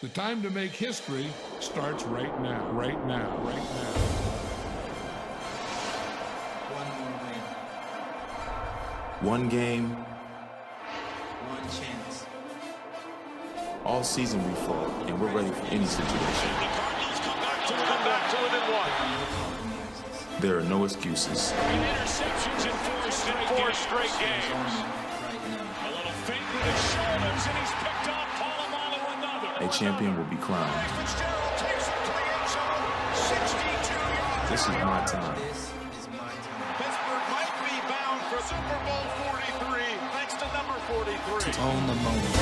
The time to make history starts right now, right now, right now. One game. One chance. All season we fought, and we're ready for any situation. Come back to within one. There are no excuses. Interceptions in four straight games. A little feint with his shoulders, and he's picked off Polamalu another. A champion will be crowned. This is my time. Pittsburgh might be bound for Super Bowl 43, thanks to number 43. To own the moment.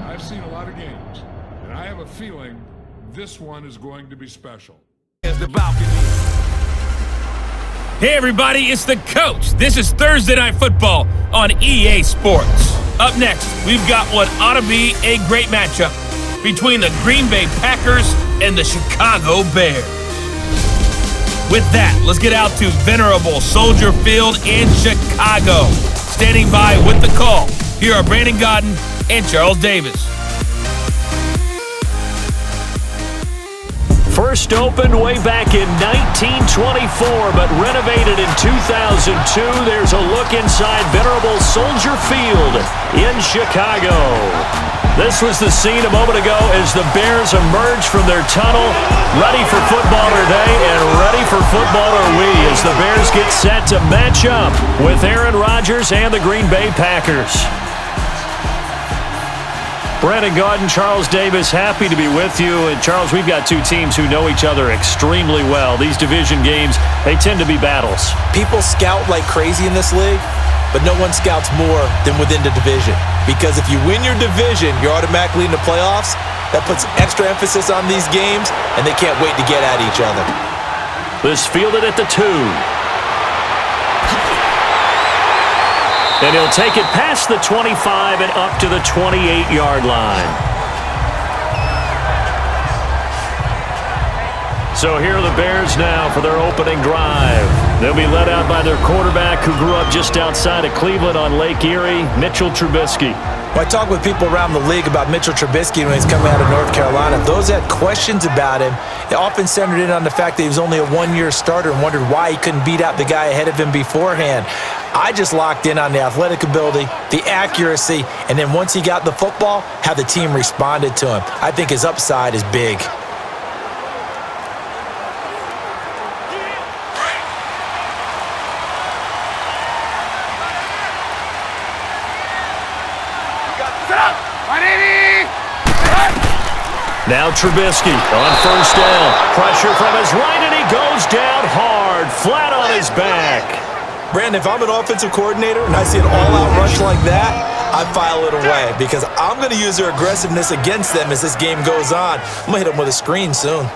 I've seen a lot of games, and I have a feeling this one is going to be special. Hey everybody, it's the coach. This is Thursday Night Football on EA Sports. Up next, we've got what ought to be a great matchup between the Green Bay Packers and the Chicago Bears. With that, let's get out to venerable Soldier Field in Chicago. Standing by with the call, here are Brandon Gaudin and Charles Davis. First opened way back in 1924, but renovated in 2002. There's a look inside venerable Soldier Field in Chicago. This was the scene a moment ago as the Bears emerged from their tunnel, ready for footballer day and ready for footballer we, as the Bears get set to match up with Aaron Rodgers and the Green Bay Packers. Brandon Gaudin, Charles Davis, happy to be with you. And Charles, we've got two teams who know each other extremely well. These division games, they tend to be battles. People scout like crazy in this league, but no one scouts more than within the division. Because if you win your division, you're automatically in the playoffs. That puts extra emphasis on these games, and they can't wait to get at each other. This fielded at the 2. And he'll take it past the 25 and up to the 28-yard line. So here are the Bears now for their opening drive. They'll be led out by their quarterback who grew up just outside of Cleveland on Lake Erie, Mitchell Trubisky. When I talk with people around the league about Mitchell Trubisky when he's coming out of North Carolina, those that had questions about him, it often centered in on the fact that he was only a one-year starter and wondered why he couldn't beat out the guy ahead of him beforehand. I just locked in on the athletic ability, the accuracy, and then once he got the football, how the team responded to him. I think his upside is big. Now Trubisky on first down. Pressure from his right, and he goes down hard, flat on his back. Brandon, if I'm an offensive coordinator and I see an all-out rush like that, I file it away because I'm going to use their aggressiveness against them as this game goes on. I'm going to hit them with a screen soon.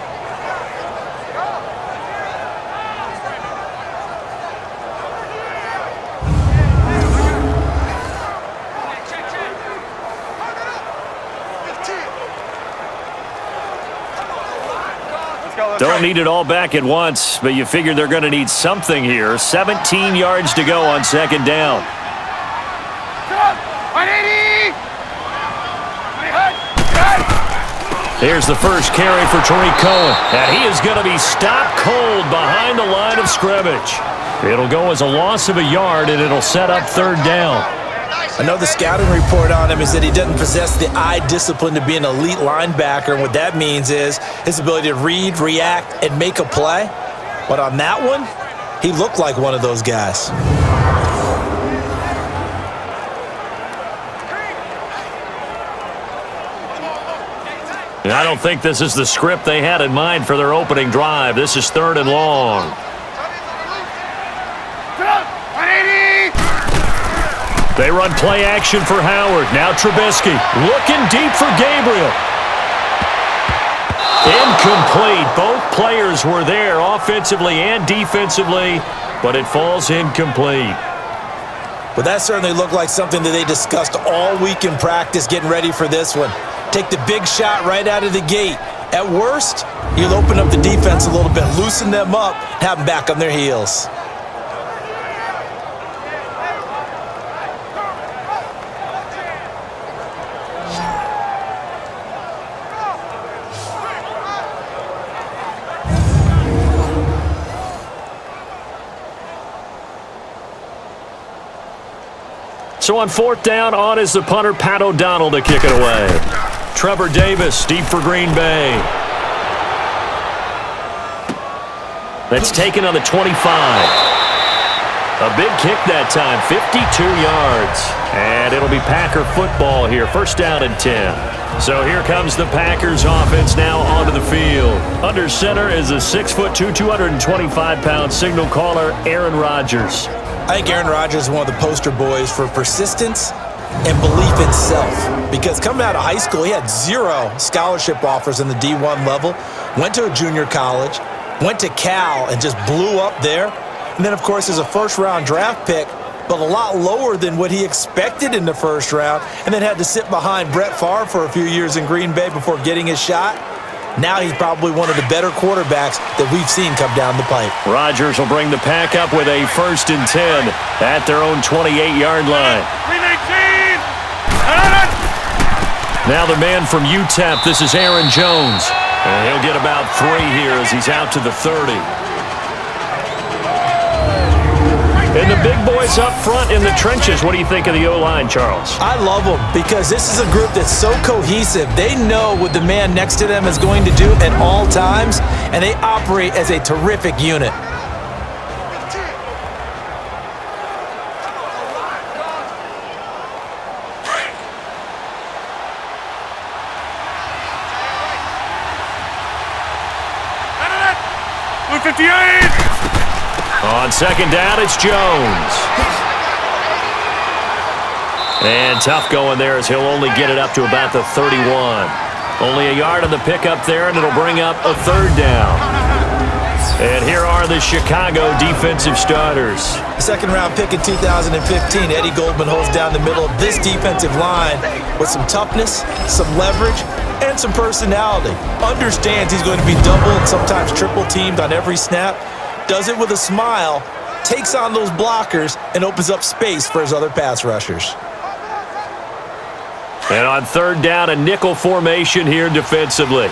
Don't need it all back at once, but you figure they're going to need something here. 17 yards to go on second down. Here's the first carry for Tariq Cohen, and he is going to be stopped cold behind the line of scrimmage. It'll go as a loss of a yard, and it'll set up third down. Another scouting report on him is that he doesn't possess the eye discipline to be an elite linebacker, and what that means is his ability to read, react, and make a play. But on that one, he looked like one of those guys. And I don't think this is the script they had in mind for their opening drive. This is third and long. They run play action for Howard. Now Trubisky looking deep for Gabriel. Incomplete. Both players were there offensively and defensively, but it falls incomplete. Well, that certainly looked like something that they discussed all week in practice getting ready for this one. Take the big shot right out of the gate. At worst, you'll open up the defense a little bit, loosen them up, have them back on their heels. So on fourth down, on is the punter, Pat O'Donnell, to kick it away. Trevor Davis, deep for Green Bay. That's taken on the 25. A big kick that time, 52 yards. And it'll be Packer football here, first down and 10. So here comes the Packers offense now onto the field. Under center is a 6'2", 225-pound signal caller, Aaron Rodgers. I think Aaron Rodgers is one of the poster boys for persistence and belief in self. Because coming out of high school, he had 0 scholarship offers in the D1 level, went to a junior college, went to Cal and just blew up there. And then, of course, as a first-round draft pick, but a lot lower than what he expected in the first round, and then had to sit behind Brett Favre for a few years in Green Bay before getting his shot. Now he's probably one of the better quarterbacks that we've seen come down the pipe. Rodgers will bring the Pack up with a 1st and 10 at their own 28-yard line. Now the man from UTEP, this is Aaron Jones. And he'll get about 3 here as he's out to the 30. And the big boys up front in the trenches. What do you think of the O-line, Charles? I love them because this is a group that's so cohesive. They know what the man next to them is going to do at all times, and they operate as a terrific unit. On second down, it's Jones. And tough going there as he'll only get it up to about the 31. Only a yard on the pickup there, and it'll bring up a 3rd down. And here are the Chicago defensive starters. Second-round pick in 2015, Eddie Goldman holds down the middle of this defensive line with some toughness, some leverage, and some personality. Understands he's going to be double and sometimes triple teamed on every snap. Does it with a smile, takes on those blockers, and opens up space for his other pass rushers. And on 3rd down, a nickel formation here defensively.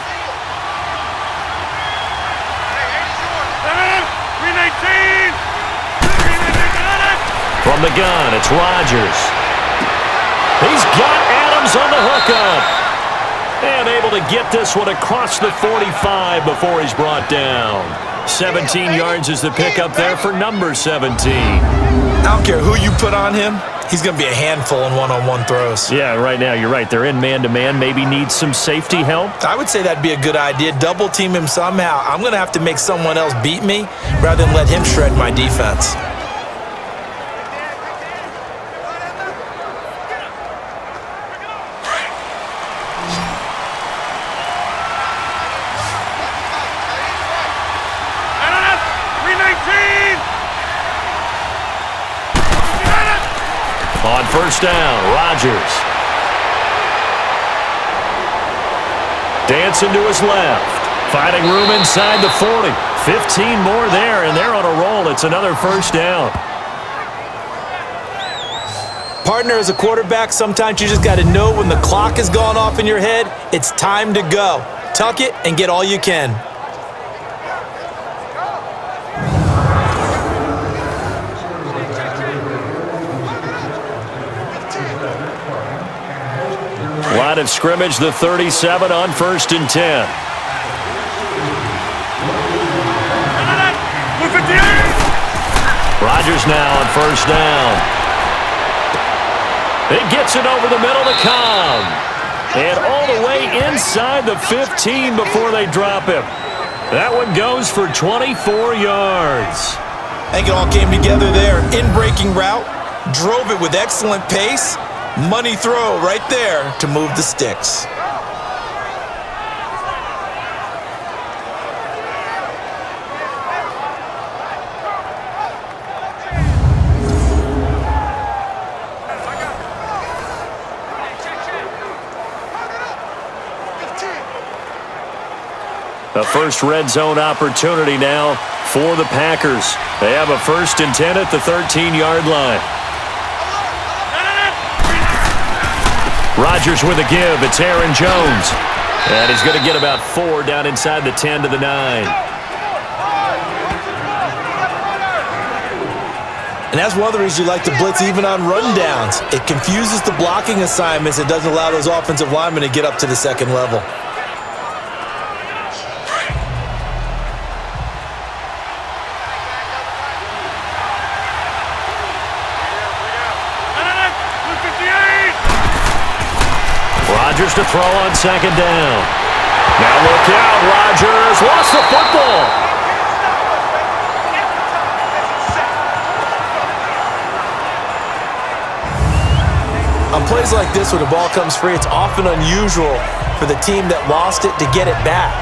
From the gun, it's Rodgers. He's got Adams on the hookup. And able to get this one across the 45 before he's brought down. 17 yards is the pickup there for number 17. I don't care who you put on him, he's going to be a handful in one-on-one throws. Yeah, right now you're right. They're in man-to-man. Maybe needs some safety help. I would say that'd be a good idea. Double team him somehow. I'm going to have to make someone else beat me rather than let him shred my defense. On first down, Rodgers. Dancing to his left. Finding room inside the 40. 15 more there, and they're on a roll. It's another first down. Partner, as a quarterback, sometimes you just got to know when the clock has gone off in your head, it's time to go. Tuck it and get all you can. Line of scrimmage, the 37 on 1st and 10. Rodgers now on first down. He gets it over the middle to Cobb. And all the way inside the 15 before they drop him. That one goes for 24 yards. I think it all came together there. In-breaking route, drove it with excellent pace. Money throw right there to move the sticks. A first red zone opportunity now for the Packers. They have a 1st and 10 at the 13-yard line. Rodgers with a give. It's Aaron Jones. And he's going to get about 4 down inside the 10 to the 9. And that's one of the reasons you like to blitz even on rundowns. It confuses the blocking assignments. It doesn't allow those offensive linemen to get up to the second level. Rodgers to throw on 2nd down. Now look out, Rodgers lost the football. On plays like this, when the ball comes free, it's often unusual for the team that lost it to get it back.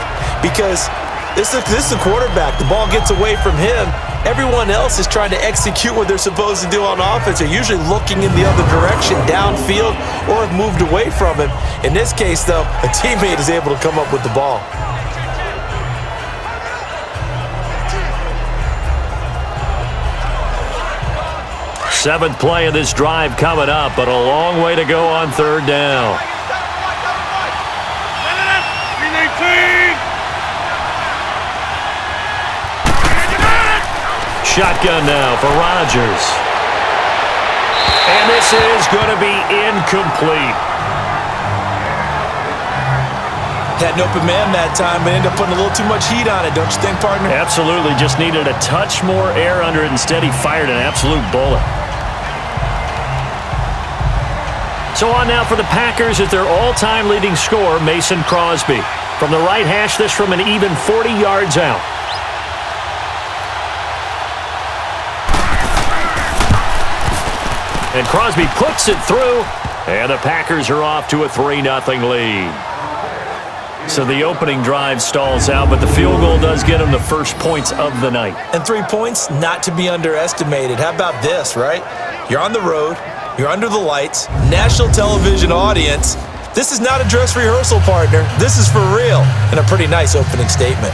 Because this is a quarterback. The ball gets away from him. Everyone else is trying to execute what they're supposed to do on offense. They're usually looking in the other direction, downfield, or have moved away from him. In this case, though, a teammate is able to come up with the ball. Seventh play of this drive coming up, but a long way to go on 3rd down. Shotgun now for Rodgers. And this is going to be incomplete. Had an open man that time, but ended up putting a little too much heat on it, don't you think, partner? Absolutely. Just needed a touch more air under it. Instead, he fired an absolute bullet. So on now for the Packers at their all-time leading scorer, Mason Crosby. From the right hash, this from an even 40 yards out. And Crosby puts it through, and the Packers are off to a 3-0 lead. So the opening drive stalls out, but the field goal does get them the first points of the night. And 3 points, not to be underestimated. How about this, right? You're on the road, you're under the lights, national television audience. This is not a dress rehearsal, partner. This is for real, and a pretty nice opening statement.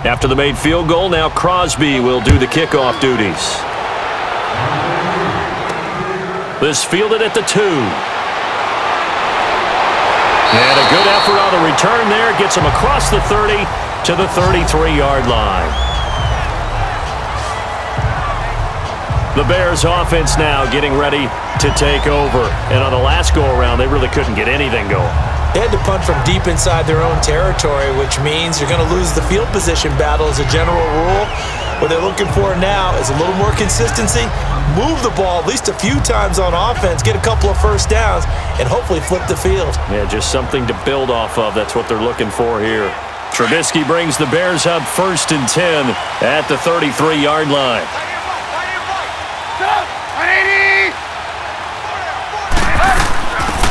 After the made field goal, now Crosby will do the kickoff duties. This fielded at the 2. And a good effort on the return there. Gets him across the 30 to the 33-yard line. The Bears offense now getting ready to take over. And on the last go-around, they really couldn't get anything going. They had to punt from deep inside their own territory, which means you're going to lose the field position battle as a general rule. What they're looking for now is a little more consistency, move the ball at least a few times on offense, get a couple of first downs, and hopefully flip the field. Yeah, just something to build off of. That's what they're looking for here. Trubisky brings the Bears up 1st and 10 at the 33-yard line.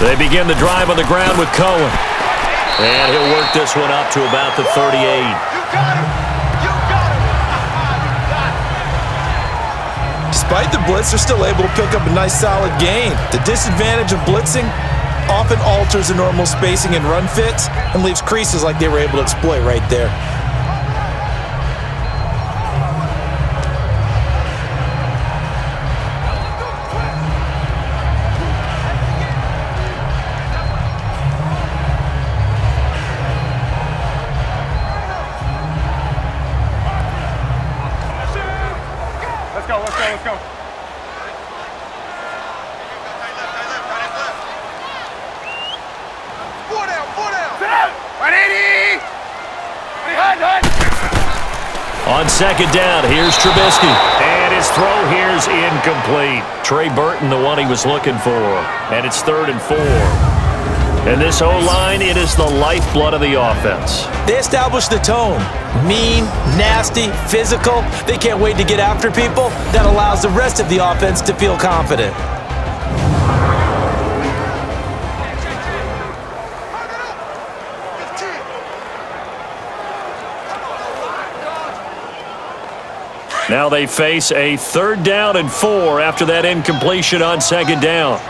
They begin the drive on the ground with Cohen. And he'll work this one up to about the 38. Despite the blitz, they're still able to pick up a nice solid gain. The disadvantage of blitzing often alters the normal spacing and run fits and leaves creases like they were able to exploit right there. Let's go. Four down. 180. On 2nd down, here's Trubisky. And his throw here's incomplete. Trey Burton, the one he was looking for. And it's 3rd and 4. And this O-line, it is the lifeblood of the offense. They establish the tone. Mean, nasty, physical. They can't wait to get after people. That allows the rest of the offense to feel confident. Now they face a 3rd down and 4 after that incompletion on 2nd down.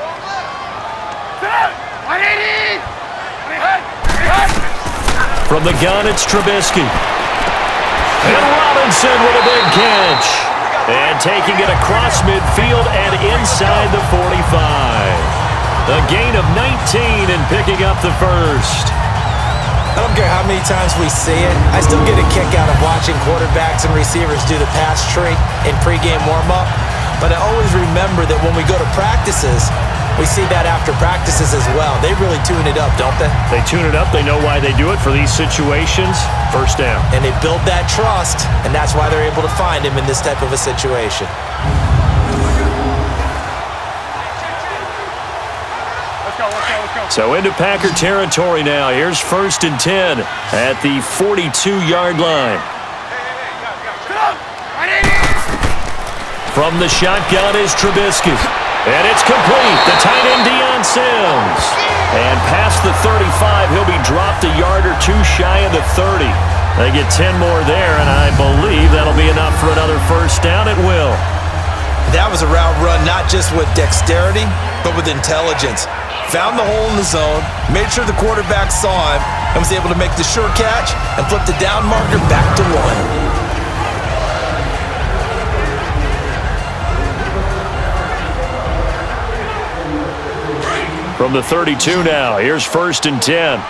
From the gun, it's Trubisky. And Robinson with a big catch. And taking it across midfield and inside the 45. A gain of 19 and picking up the first. I don't care how many times we see it. I still get a kick out of watching quarterbacks and receivers do the pass tree in pregame warm-up. But I always remember that when we go to practices, we see that after practices as well. They really tune it up, don't they? They tune it up. They know why they do it for these situations. First down. And they build that trust, and that's why they're able to find him in this type of a situation. So into Packer territory now. Here's 1st and 10 at the 42-yard line. From the shotgun is Trubisky. And it's complete. The tight end, Deion Sims. And past the 35, he'll be dropped a yard or two shy of the 30. They get 10 more there, and I believe that'll be enough for another first down. It will. That was a route run not just with dexterity, but with intelligence. Found the hole in the zone, made sure the quarterback saw him, and was able to make the sure catch and flip the down marker back to 1. From the 32 now, here's 1st and 10.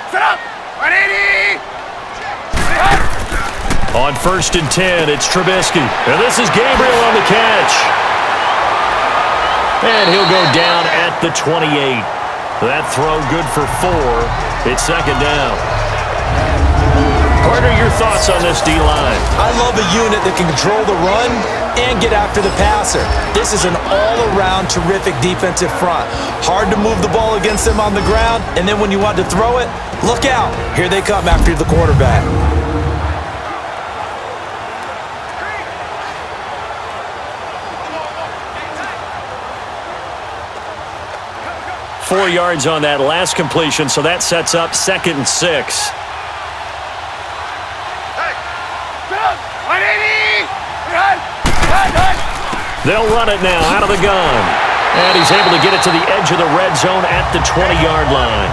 Set up! 180! On 1st and 10, it's Trubisky. And this is Gabriel on the catch. And he'll go down at the 28. That throw good for 4. It's 2nd down. Carter, your thoughts on this D-line? I love a unit that can control the run and get after the passer. This is an all-around terrific defensive front. Hard to move the ball against them on the ground, and then when you want to throw it, look out. Here they come after the quarterback. Four yards on that last completion, so that sets up 2nd and 6. They'll run it now out of the gun. And he's able to get it to the edge of the red zone at the 20-yard line.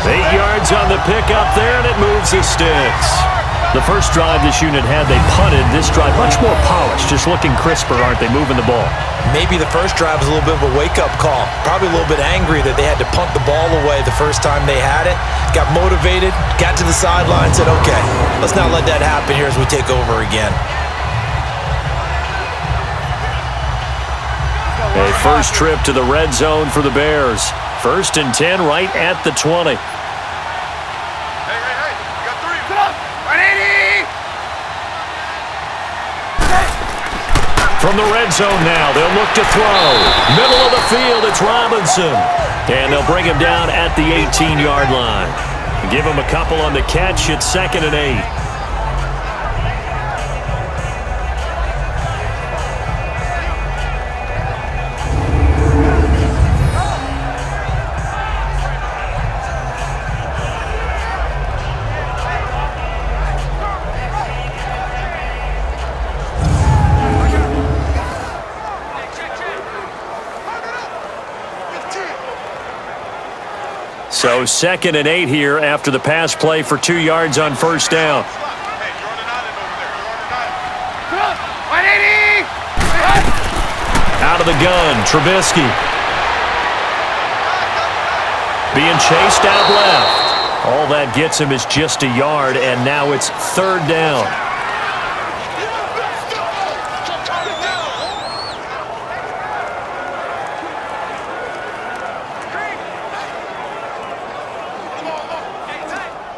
8 yards on the pickup there, and it moves the sticks. The first drive this unit had, they punted. This drive, much more polished, just looking crisper, aren't they, moving the ball? Maybe the first drive was a little bit of a wake-up call. Probably a little bit angry that they had to punt the ball away the first time they had it. Got motivated, got to the sideline, said, okay, let's not let that happen here as we take over again. A first trip to the red zone for the Bears. 1st and 10 right at the 20. Hey, you got 3. Set up! 180! From the red zone now, they'll look to throw. Middle of the field, it's Robinson. And they'll bring him down at the 18-yard line. Give him a couple on the catch. It's 2nd and 8. So 2nd and 8 here after the pass play for 2 yards on first down. Hey, you're on an island over there. You're on an island. 180! Out of the gun, Trubisky. Being chased out left. All that gets him is just a yard, and now it's 3rd down.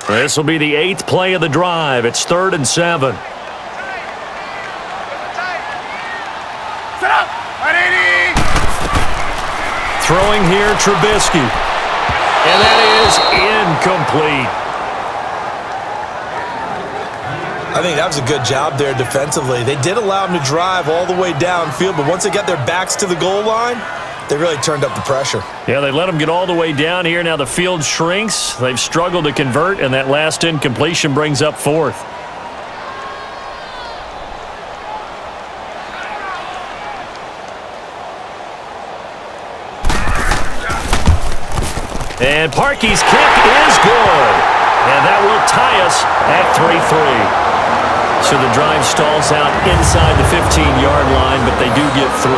This will be the 8th play of the drive. It's 3rd and 7. Set up! 180! throwing here, Trubisky. And that is incomplete. I think that was a good job there defensively. They did allow him to drive all the way downfield, but once they got their backs to the goal line, they really turned up the pressure. Yeah, they let him get all the way down here. Now the field shrinks. They've struggled to convert, and that last incompletion brings up fourth. And Parkey's kick is good. And that will tie us at 3-3. So the drive stalls out inside the 15-yard line, but they do get 3.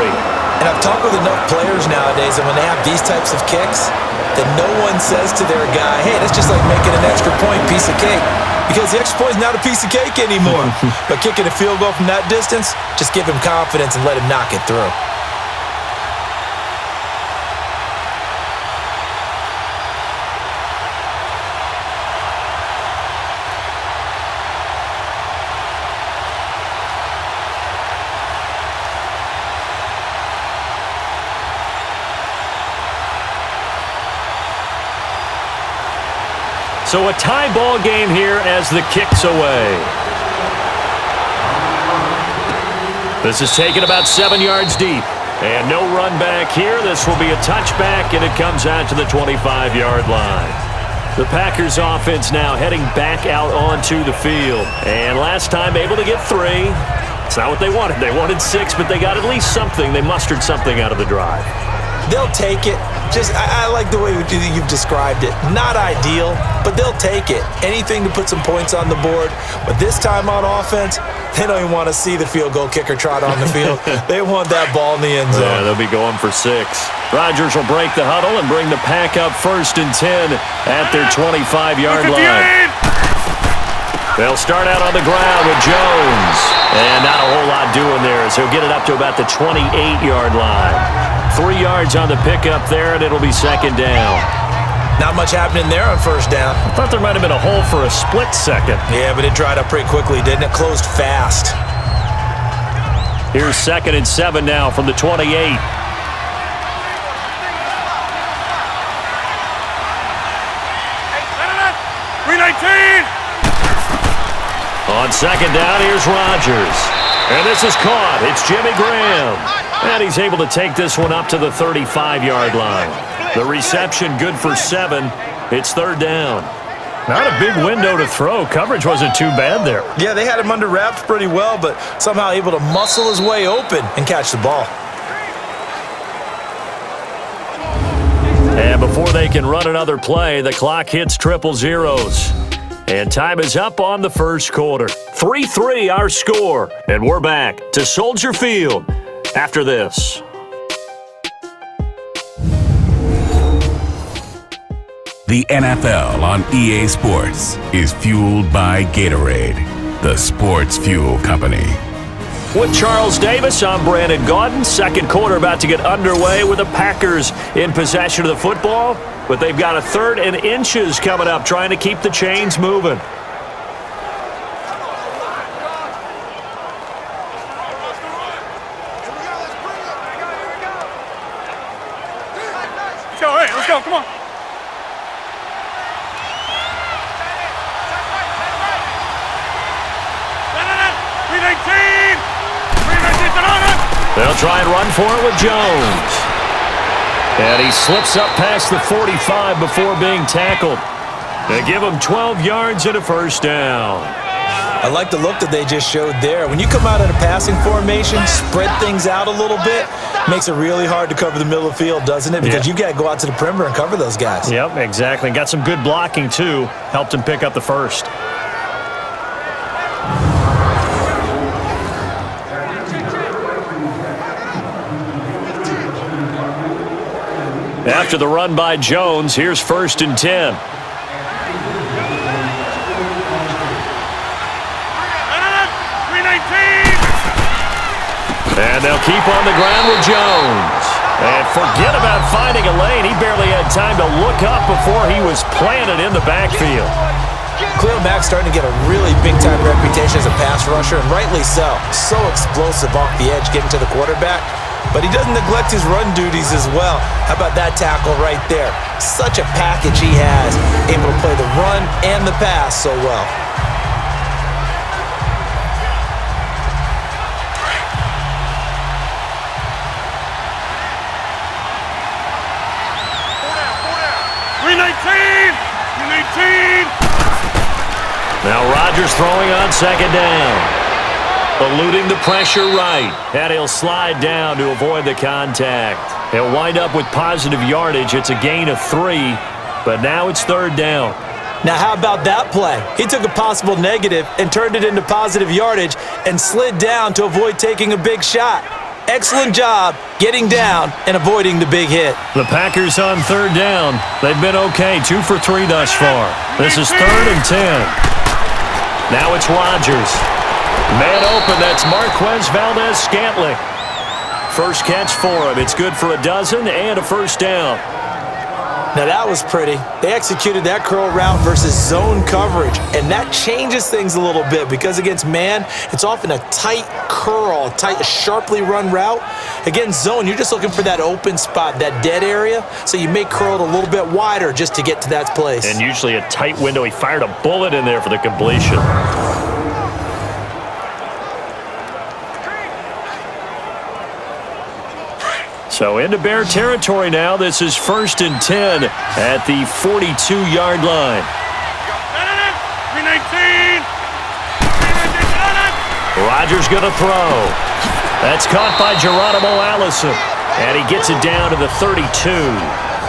And I've talked with enough players nowadays, and when they have these types of kicks, that no one says to their guy, hey, that's just like making an extra point, piece of cake. Because the extra point is not a piece of cake anymore. But kicking a field goal from that distance, just give him confidence and let him knock it through. So a tie ball game here as the kick's away. This is taken about 7 yards deep. And no run back here. This will be a touchback, and it comes out to the 25-yard line. The Packers offense now heading back out onto the field. And last time able to get 3. It's not what they wanted. They wanted 6, but they got at least something. They mustered something out of the drive. They'll take it. I like the way you've described it. Not ideal, but they'll take it. Anything to put some points on the board. But this time on offense, they don't even want to see the field goal kicker trot on the field. They want that ball in the end zone. Yeah, they'll be going for 6. Rodgers will break the huddle and bring the pack up 1st and 10 at their 25-yard line. They'll start out on the ground with Jones. And not a whole lot doing there as he'll get it up to about the 28-yard line. 3 yards on the pickup there, and it'll be 2nd down. Not much happening there on 1st down. I thought there might have been a hole for a split second. Yeah, but it dried up pretty quickly, didn't it? Closed fast. Here's 2nd and 7 now from the 28. 319! On 2nd down, here's Rodgers. And this is caught. It's Jimmy Graham. And he's able to take this one up to the 35-yard line. The reception good for 7. It's 3rd down. Not a big window to throw. Coverage wasn't too bad there. Yeah, they had him under wraps pretty well, but somehow able to muscle his way open and catch the ball. And before they can run another play, the clock hits triple zeros. And time is up on the 1st quarter. 3-3 our score. And we're back to Soldier Field after this. The NFL on EA Sports is fueled by Gatorade, the sports fuel company. With Charles Davis, I'm Brandon Gaudin. 2nd quarter about to get underway with the Packers in possession of the football. But they've got a 3rd and inches coming up, trying to keep the chains moving. Let's go, come on. They'll try and run for it with Jones. And he slips up past the 45 before being tackled. They give him 12 yards and a 1st down. I like the look that they just showed there. When you come out in a passing formation, spread things out a little bit, makes it really hard to cover the middle of the field, doesn't it? Because you've got to go out to the perimeter and cover those guys. Yep, exactly. Got some good blocking, too. Helped him pick up the 1st. After the run by Jones, here's 1st and 10. And they'll keep on the ground with Jones. And forget about finding a lane. He barely had time to look up before he was planted in the backfield. Khalil Mack's starting to get a really big-time reputation as a pass rusher, and rightly so. So explosive off the edge, getting to the quarterback. but he doesn't neglect his run duties as well. How about that tackle right there? Such a package he has, able to play the run and the pass so well. Now Rodgers throwing on second down. Eluding the pressure right. And he'll slide down to avoid the contact. He'll wind up with positive yardage. It's a gain of 3, but now it's third down. Now how about that play? He took a possible negative and turned it into positive yardage and slid down to avoid taking a big shot. Excellent job getting down and avoiding the big hit. The Packers on third down. They've been okay, 2 for 3 thus far. This is 3rd and 10. Now it's Rodgers. Man open, that's Marquez Valdez-Scantling. First catch for him. It's good for a dozen and a first down. Now that was pretty. They executed that curl route versus zone coverage, and that changes things a little bit because against man, it's often a tight curl, tight, sharply run route. Against zone, you're just looking for that open spot, that dead area, so you may curl it a little bit wider just to get to that place. And usually a tight window. He fired a bullet in there for the completion. So into Bear territory now. This is 1st and 10 at the 42-yard line. Rodgers going to throw. That's caught by Geronimo Allison. And he gets it down to the 32.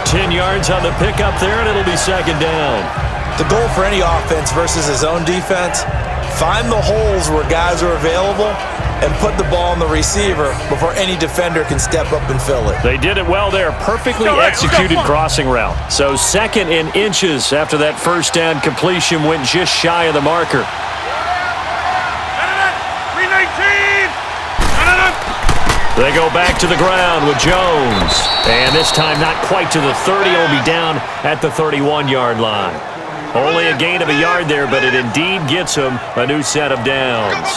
10 yards on the pickup there, and it'll be second down. The goal for any offense versus his own defense, find the holes where guys are available and put the ball on the receiver before any defender can step up and fill it. They did it well there. Perfectly executed crossing route. So 2nd and inches after that first down completion went just shy of the marker. They go back to the ground with Jones. And this time not quite to the 30. He'll be down at the 31-yard line. Only a gain of a yard there, but it indeed gets him a new set of downs.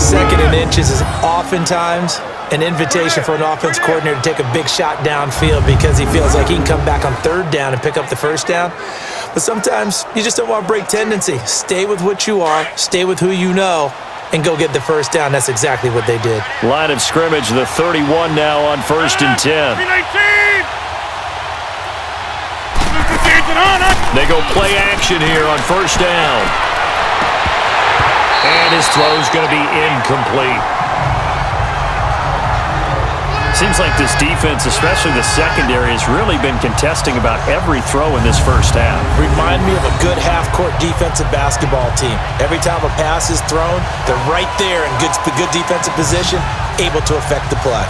2nd and inches is oftentimes an invitation for an offense coordinator to take a big shot downfield because he feels like he can come back on 3rd down and pick up the first down. But sometimes you just don't want to break tendency. Stay with what you are, stay with who you know, and go get the first down. That's exactly what they did. Line of scrimmage, the 31 now on 1st and 10. They go play action here on 1st down. And his throw's going to be incomplete. Seems like this defense, especially the secondary, has really been contesting about every throw in this first half. Remind me of a good half-court defensive basketball team. Every time a pass is thrown, they're right there in good defensive position, able to affect the play.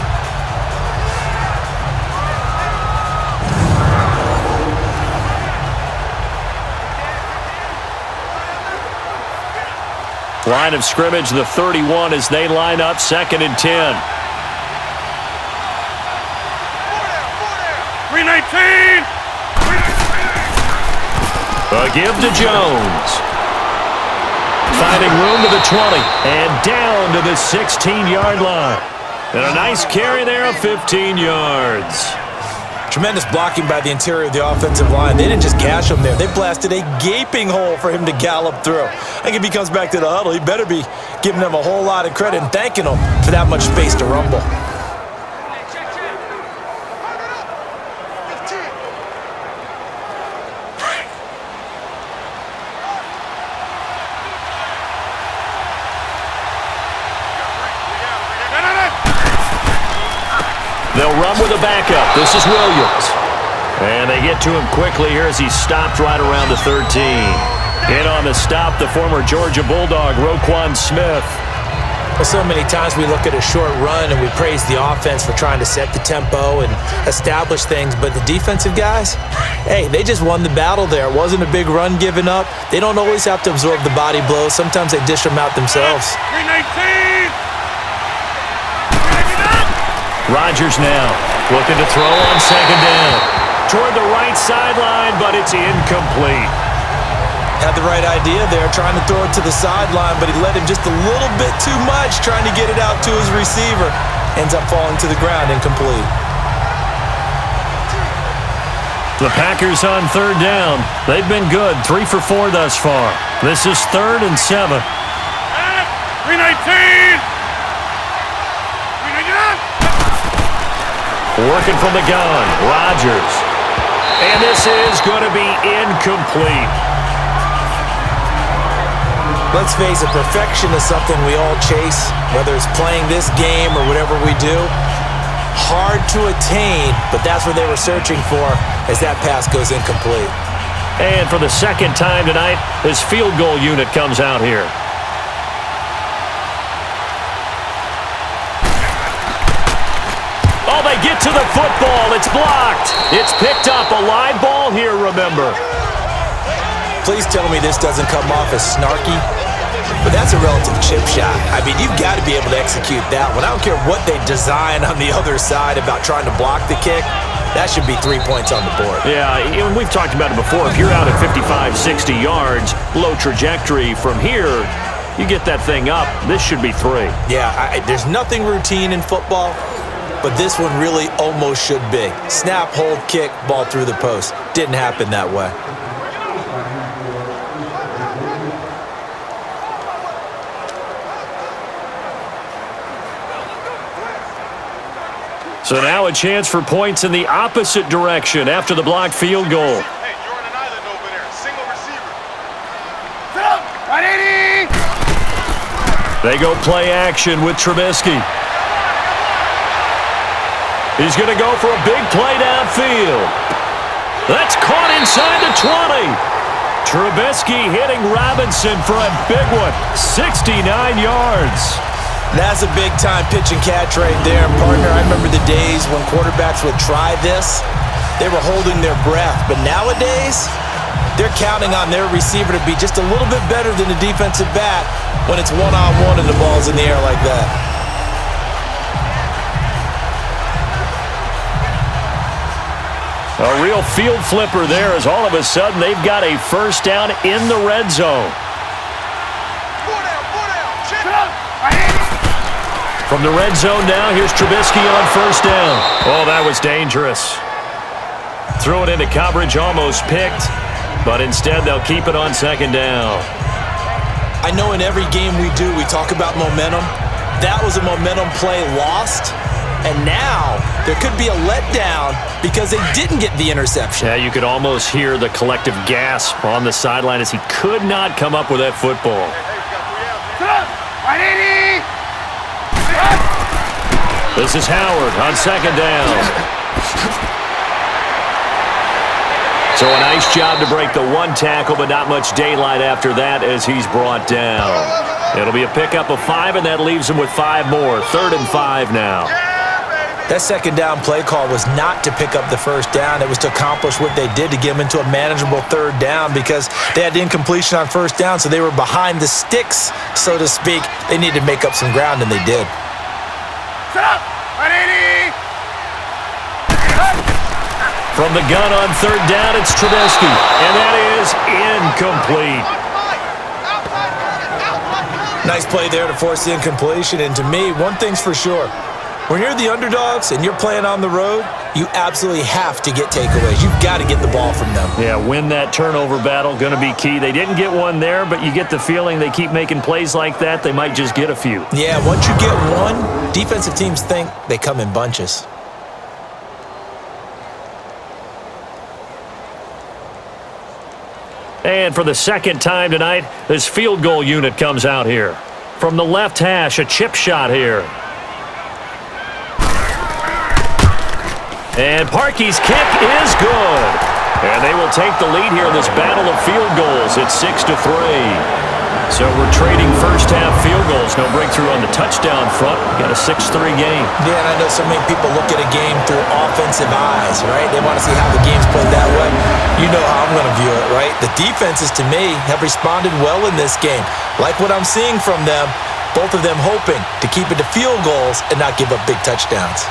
Line of scrimmage, the 31 as they line up 2nd and 10. 319. A give to Jones. Finding room to the 20 and down to the 16-yard line. And a nice carry there of 15 yards. Tremendous blocking by the interior of the offensive line. They didn't just gash him there. They blasted a gaping hole for him to gallop through. I think if he comes back to the huddle, he better be giving them a whole lot of credit and thanking them for that much space to rumble. They'll run with a backup. This is Williams. And they get to him quickly here as he's stopped right around the 13. In on the stop, the former Georgia Bulldog, Roquan Smith. Well, so many times we look at a short run and we praise the offense for trying to set the tempo and establish things, but the defensive guys, hey, they just won the battle there. It wasn't a big run given up. They don't always have to absorb the body blows. Sometimes they dish them out themselves. 319. Rodgers now looking to throw on 2nd down. Toward the right sideline, but it's incomplete. Had the right idea there, trying to throw it to the sideline, but he let him just a little bit too much, trying to get it out to his receiver. ends up falling to the ground, incomplete. The Packers on third down. They've been good, 3 for 4 thus far. This is 3rd and 7. 319! Working from the gun, Rodgers. And this is going to be incomplete. Let's face it, perfection is something we all chase, whether it's playing this game or whatever we do. Hard to attain, but that's what they were searching for as that pass goes incomplete. And for the second time tonight, this field goal unit comes out here. Oh, they get to the football. It's blocked. It's picked up. A live ball here, remember. Please tell me this doesn't come off as snarky, but that's a relative chip shot. I mean, you've got to be able to execute that one. I don't care what they design on the other side about trying to block the kick. That should be 3 points on the board. Yeah, and we've talked about it before. If you're out at 55, 60 yards, low trajectory from here, you get that thing up. This should be 3. Yeah, there's nothing routine in football, but this one really almost should be. Snap, hold, kick, ball through the post. Didn't happen that way. So now a chance for points in the opposite direction after the blocked field goal. Hey, you're on an island over there. Single receiver. Sit up! 180! They go play action with Trubisky. He's going to go for a big play downfield. That's caught inside the 20. Trubisky hitting Robinson for a big one. 69 yards. That's a big-time pitch and catch right there, partner. I remember the days when quarterbacks would try this. They were holding their breath. But nowadays, they're counting on their receiver to be just a little bit better than the defensive back when it's one-on-one and the ball's in the air like that. A real field flipper there as all of a sudden they've got a first down in the red zone. From the red zone now, here's Trubisky on first down. Oh, that was dangerous. Threw it into coverage, almost picked, but instead they'll keep it on second down. I know in every game we do, we talk about momentum. That was a momentum play lost, and now there could be a letdown because they didn't get the interception. Yeah, you could almost hear the collective gasp on the sideline as he could not come up with that football. 180! This is Howard on second down. So a nice job to break the one tackle, but not much daylight after that as he's brought down. It'll be a pickup of 5, and that leaves him with 5 more. 3rd and 5 now. That second down play call was not to pick up the first down. It was to accomplish what they did to get them into a manageable 3rd down because they had incompletion on first down, so they were behind the sticks, so to speak. They needed to make up some ground, and they did. Set up! 180! From the gun on 3rd down, it's Trubisky, and that is incomplete. Nice play there to force the incompletion, and to me, one thing's for sure. When you're the underdogs and you're playing on the road, you absolutely have to get takeaways. You've got to get the ball from them. Yeah, win that turnover battle, going to be key. They didn't get one there, but you get the feeling they keep making plays like that, they might just get a few. Yeah, once you get one, defensive teams think they come in bunches. And for the second time tonight, this field goal unit comes out here. From the left hash, a chip shot here. And Parkey's kick is good. And they will take the lead here in this battle of field goals. It's 6-3. So we're trading first-half field goals. No breakthrough on the touchdown front. Got a 6-3 game. Yeah, and I know so many people look at a game through offensive eyes, right? They want to see how the game's played that way. You know how I'm going to view it, right? The defenses, to me, have responded well in this game. Like what I'm seeing from them, both of them hoping to keep it to field goals and not give up big touchdowns.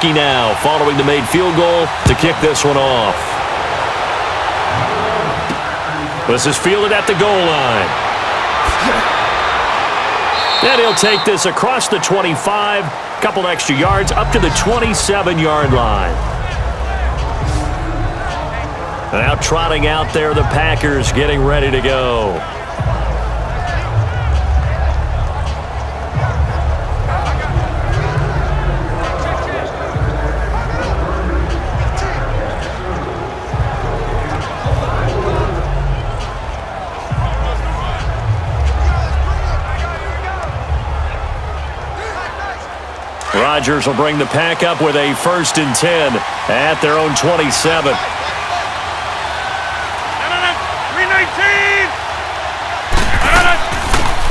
Trubisky now, following the made field goal to kick this one off. This is fielded at the goal line. And he'll take this across the 25, couple extra yards up to the 27-yard line. Now trotting out there, the Packers getting ready to go. Rodgers will bring the pack up with a 1st and 10 at their own 27.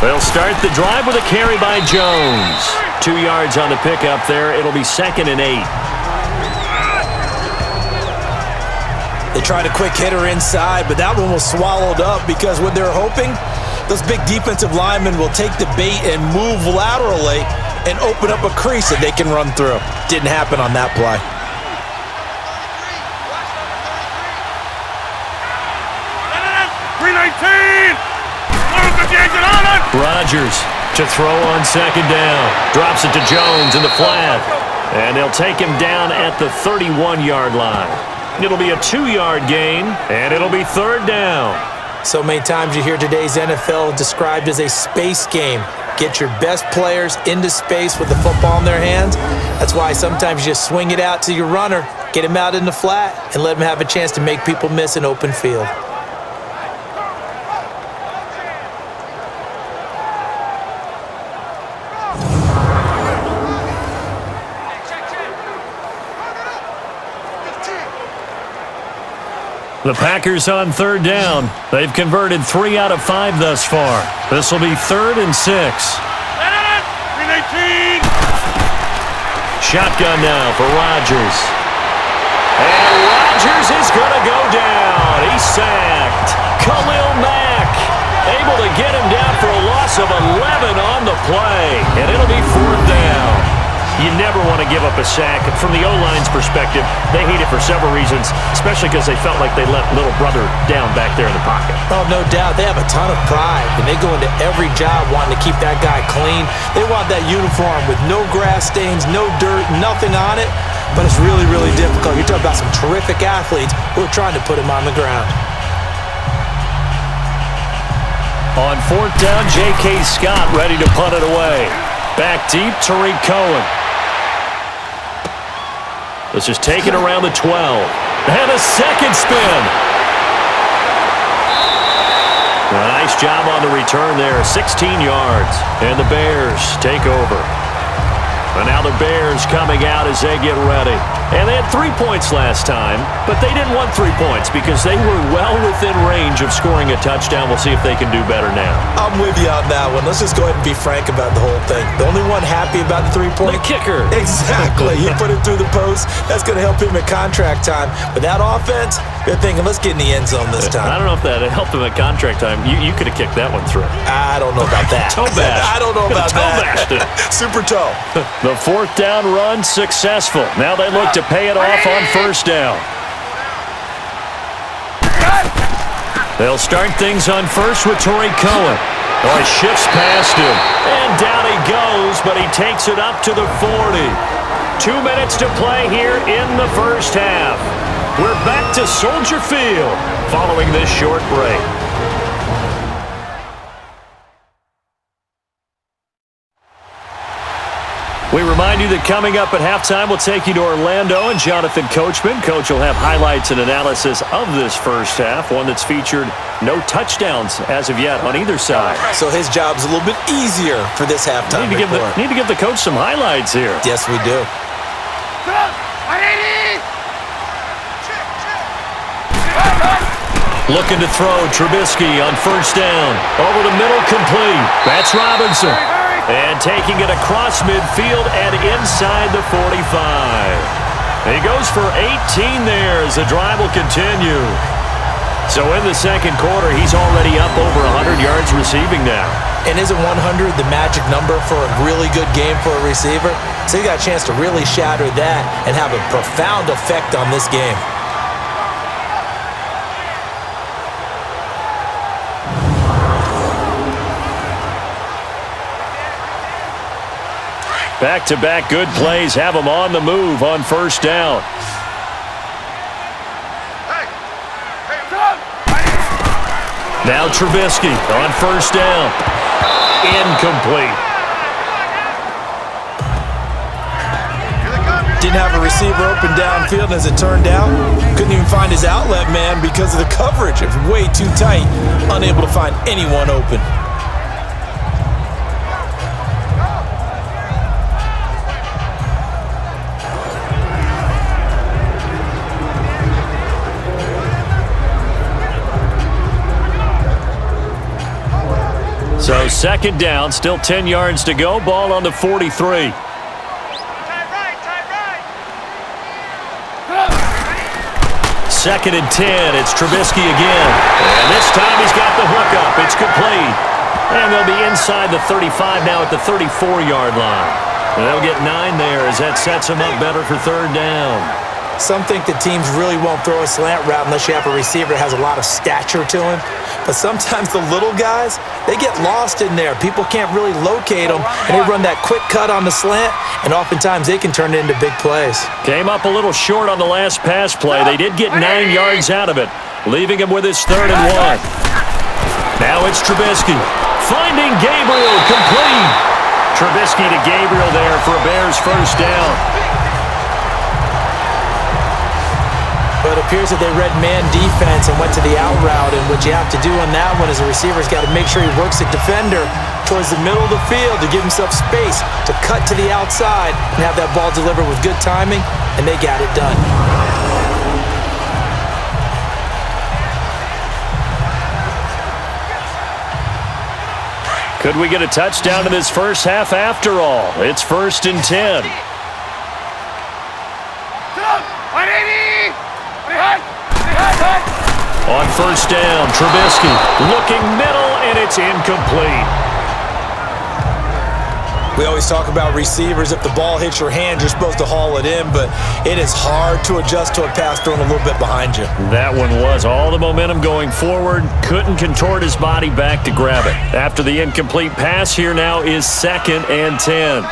They'll start the drive with a carry by Jones. 2 yards on the pickup there. It'll be 2nd and 8. They tried a quick hitter inside, but that one was swallowed up because what they're hoping, those big defensive linemen will take the bait and move laterally and open up a crease that they can run through. Didn't happen on that play. Rodgers to throw on 2nd down. Drops it to Jones in the flat. And they'll take him down at the 31-yard line. It'll be a 2-yard gain, and it'll be 3rd down. So many times you hear today's NFL described as a space game. Get your best players into space with the football in their hands. That's why sometimes you just swing it out to your runner, get him out in the flat, and let him have a chance to make people miss an open field. The Packers on 3rd down. They've converted 3 out of 5 thus far. This will be 3rd and 6. Shotgun now for Rodgers. And Rodgers is going to go down. He's sacked. Khalil Mack able to get him down for a loss of 11 on the play. And it'll be 4th down. You never want to give up a sack. From the O-line's perspective, they hate it for several reasons, especially because they felt like they let little brother down back there in the pocket. Oh, no doubt. They have a ton of pride, and they go into every job wanting to keep that guy clean. They want that uniform with no grass stains, no dirt, nothing on it, but it's really, really difficult. You're talking about some terrific athletes who are trying to put him on the ground. On 4th down, J.K. Scott ready to punt it away. Back deep, Tariq Cohen. This is taken around the 12. And a second spin. A nice job on the return there. 16 yards. And the Bears take over. And now the Bears coming out as they get ready. And they had 3 points last time, but they didn't want 3 points because they were well within range of scoring a touchdown. We'll see if they can do better now. I'm with you on that one. Let's just go ahead and be frank about the whole thing. The only one happy about the 3-point? The kicker. Exactly. He put it through the post. That's going to help him at contract time. But that offense, they're thinking, let's get in the end zone this time. I don't know if that helped him at contract time. You could have kicked that one through. I don't know about that. Toe bash. I don't know about that. Super toe. The 4th down run successful. Now they look to pay it off on 1st down. They'll start things on 1st with Tariq Cohen. Oh, he shifts past him. And down he goes, but he takes it up to the 40. 2 minutes to play here in the 1st half. We're back to Soldier Field following this short break. We remind you that coming up at halftime, we'll take you to Orlando and Jonathan Coachman. Coach will have highlights and analysis of this 1st half, one that's featured no touchdowns as of yet on either side. So his job's a little bit easier for this halftime report. Need to give the coach some highlights here. Yes, we do. Looking to throw, Trubisky on 1st down. Over the middle, complete. That's Robinson. And taking it across midfield and inside the 45. He goes for 18 there as the drive will continue. So in the 2nd quarter, he's already up over 100 yards receiving now. And isn't 100 the magic number for a really good game for a receiver? So you got a chance to really shatter that and have a profound effect on this game. Back-to-back good plays have them on the move on first down. Now Trubisky on first down. Incomplete. Didn't have a receiver open downfield, and as it turned out, couldn't even find his outlet man because of the coverage. It was way too tight, unable to find anyone open. So second down, still 10 yards to go. Ball on the 43. Second and 10. It's Trubisky again. And this time he's got the hookup. It's complete. And they'll be inside the 35 now at the 34-yard line. And they'll get 9 there as that sets them up better for third down. Some think that teams really won't throw a slant route unless you have a receiver that has a lot of stature to him. But sometimes the little guys, they get lost in there. People can't really locate them, and they run that quick cut on the slant, and oftentimes they can turn it into big plays. Came up a little short on the last pass play. They did get 9 yards out of it, leaving him with his 3rd and 1. Now it's Trubisky. Finding Gabriel, complete. Trubisky to Gabriel there for a Bears first down. But it appears that they read man defense and went to the out route, and what you have to do on that one is the receiver's got to make sure he works the defender towards the middle of the field to give himself space to cut to the outside and have that ball delivered with good timing, and they got it done. Could we get a touchdown in this first half after all? It's 1st and 10. On first down, Trubisky looking middle, and it's incomplete. We always talk about receivers. If the ball hits your hand, you're supposed to haul it in, but it is hard to adjust to a pass thrown a little bit behind you. That one was all the momentum going forward. Couldn't contort his body back to grab it. After the incomplete pass, here now is 2nd and 10.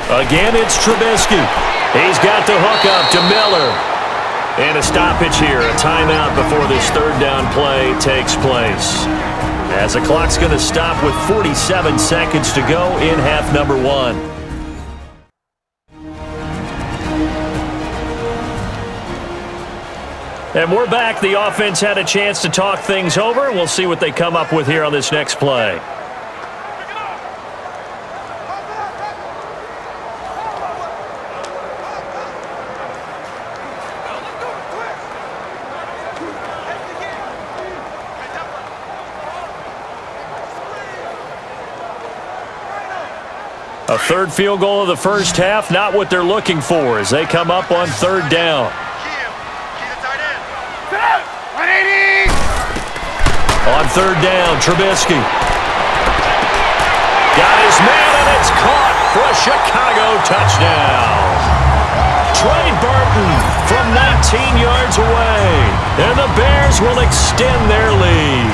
Again, it's Trubisky. He's got the hookup to Miller. And a stoppage here, a timeout before this 3rd down play takes place. As the clock's going to stop with 47 seconds to go in half number 1. And we're back. The offense had a chance to talk things over. We'll see what they come up with here on this next play. A 3rd field goal of the first half, not what they're looking for as they come up on 3rd down. On 3rd down, Trubisky. Got his man, and it's caught for a Chicago touchdown. Trey Burton from 19 yards away, and the Bears will extend their lead.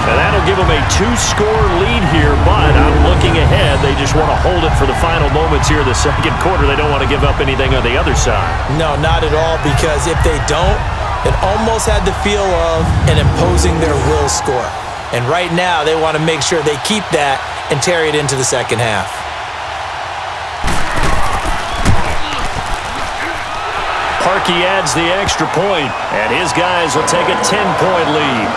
And that'll give them a 2-score lead here, but I'm looking ahead. They just want to hold it for the final moments here in the 2nd quarter. They don't want to give up anything on the other side. No, not at all, because if they don't, it almost had the feel of an imposing their will score. And right now, they want to make sure they keep that and carry it into the 2nd half. Parkey adds the extra point, and his guys will take a 10-point lead.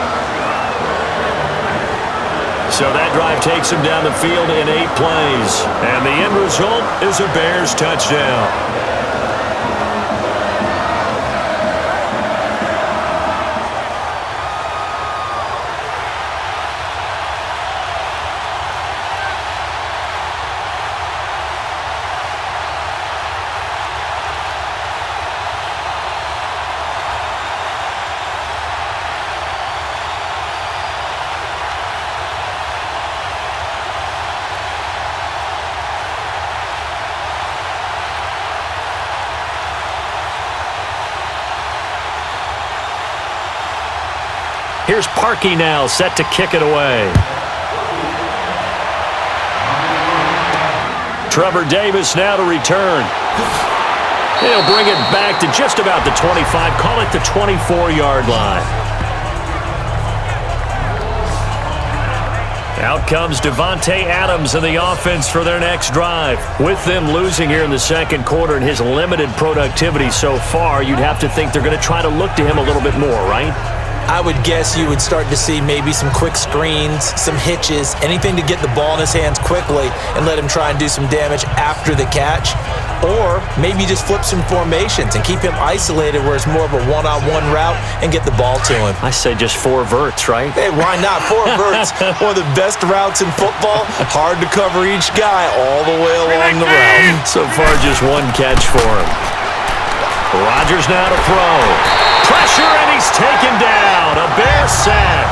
So that drive takes him down the field in 8 plays. And the end result is a Bears touchdown. Here's Parkey now, set to kick it away. Trevor Davis now to return. He'll bring it back to just about the 25. Call it the 24-yard line. Out comes Devontae Adams in the offense for their next drive. With them losing here in the second quarter and his limited productivity so far, you'd have to think they're going to try to look to him a little bit more, right? I would guess you would start to see maybe some quick screens, some hitches, anything to get the ball in his hands quickly and let him try and do some damage after the catch. Or maybe just flip some formations and keep him isolated where it's more of a one-on-one route and get the ball to him. I say just 4 verts, right? Hey, why not? 4 verts, one of the best routes in football. Hard to cover each guy all the way along the route. So far, just 1 catch for him. Rodgers now to throw. Pressure, and he's taken down. A Bear sack.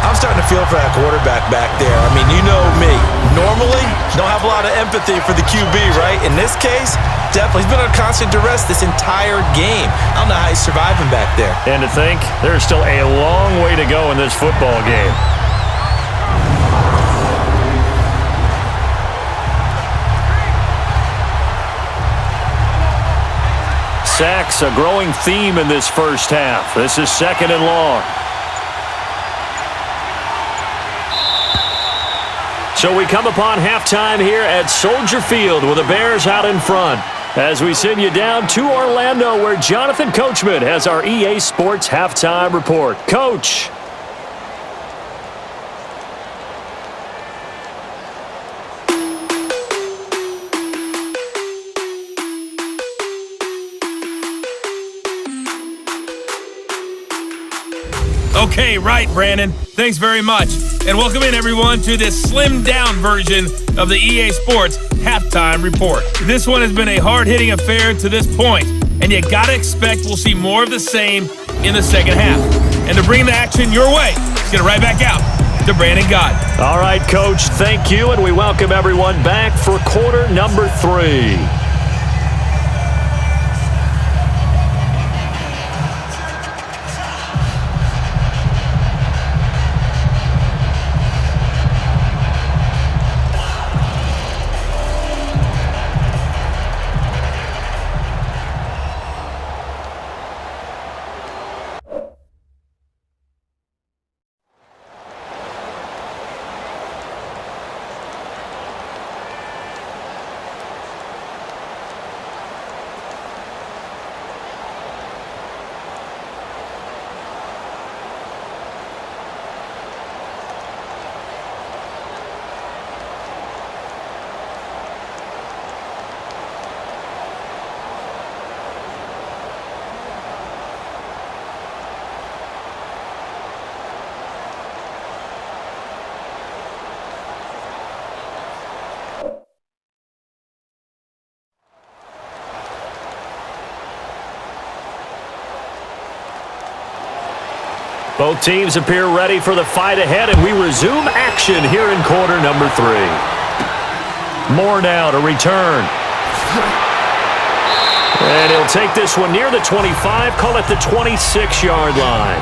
I'm starting to feel for that quarterback back there. I mean, you know me. Normally, don't have a lot of empathy for the QB, right? In this case, definitely. He's been under constant duress this entire game. I don't know how he's surviving back there. And to think, there's still a long way to go in this football game. Sacks, a growing theme in this first half. This is 2nd and long. So we come upon halftime here at Soldier Field with the Bears out in front. As we send you down to Orlando where Jonathan Coachman has our EA Sports halftime report. Coach. Okay, right, Brandon. Thanks very much. And welcome in, everyone, to this slimmed-down version of the EA Sports Halftime Report. This one has been a hard-hitting affair to this point, and you gotta expect we'll see more of the same in the second half. And to bring the action your way, let's get it right back out to Brandon Gott. All right, Coach, thank you, and we welcome everyone back for quarter number 3. Both teams appear ready for the fight ahead, and we resume action here in quarter number 3. Moore now to return. And he'll take this one near the 25, call it the 26-yard line.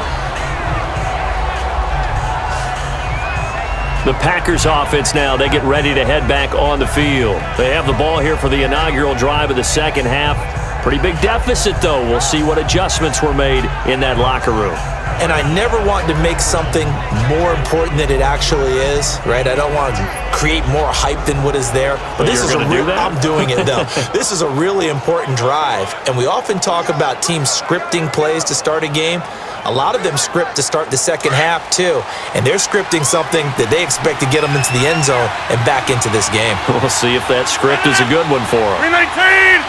The Packers offense now, they get ready to head back on the field. They have the ball here for the inaugural drive of the second half. Pretty big deficit, though. We'll see what adjustments were made in that locker room. And I never want to make something more important than it actually is, right? I don't want to create more hype than what is there. But this is I'm doing it, though. This is a really important drive. And we often talk about teams scripting plays to start a game. A lot of them script to start the second half, too. And they're scripting something that they expect to get them into the end zone and back into this game. We'll see if that script is a good one for them. 319!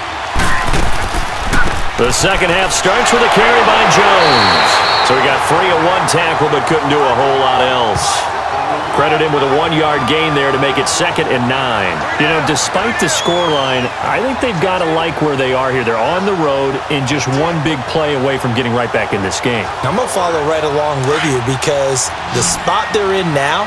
The second half starts with a carry by Jones. So he got free of 1 tackle but couldn't do a whole lot else. Credit him with a 1-yard gain there to make it 2nd and 9. You know, despite the scoreline, I think they've got to like where they are here. They're on the road and just one big play away from getting right back in this game. I'm going to follow right along with you because the spot they're in now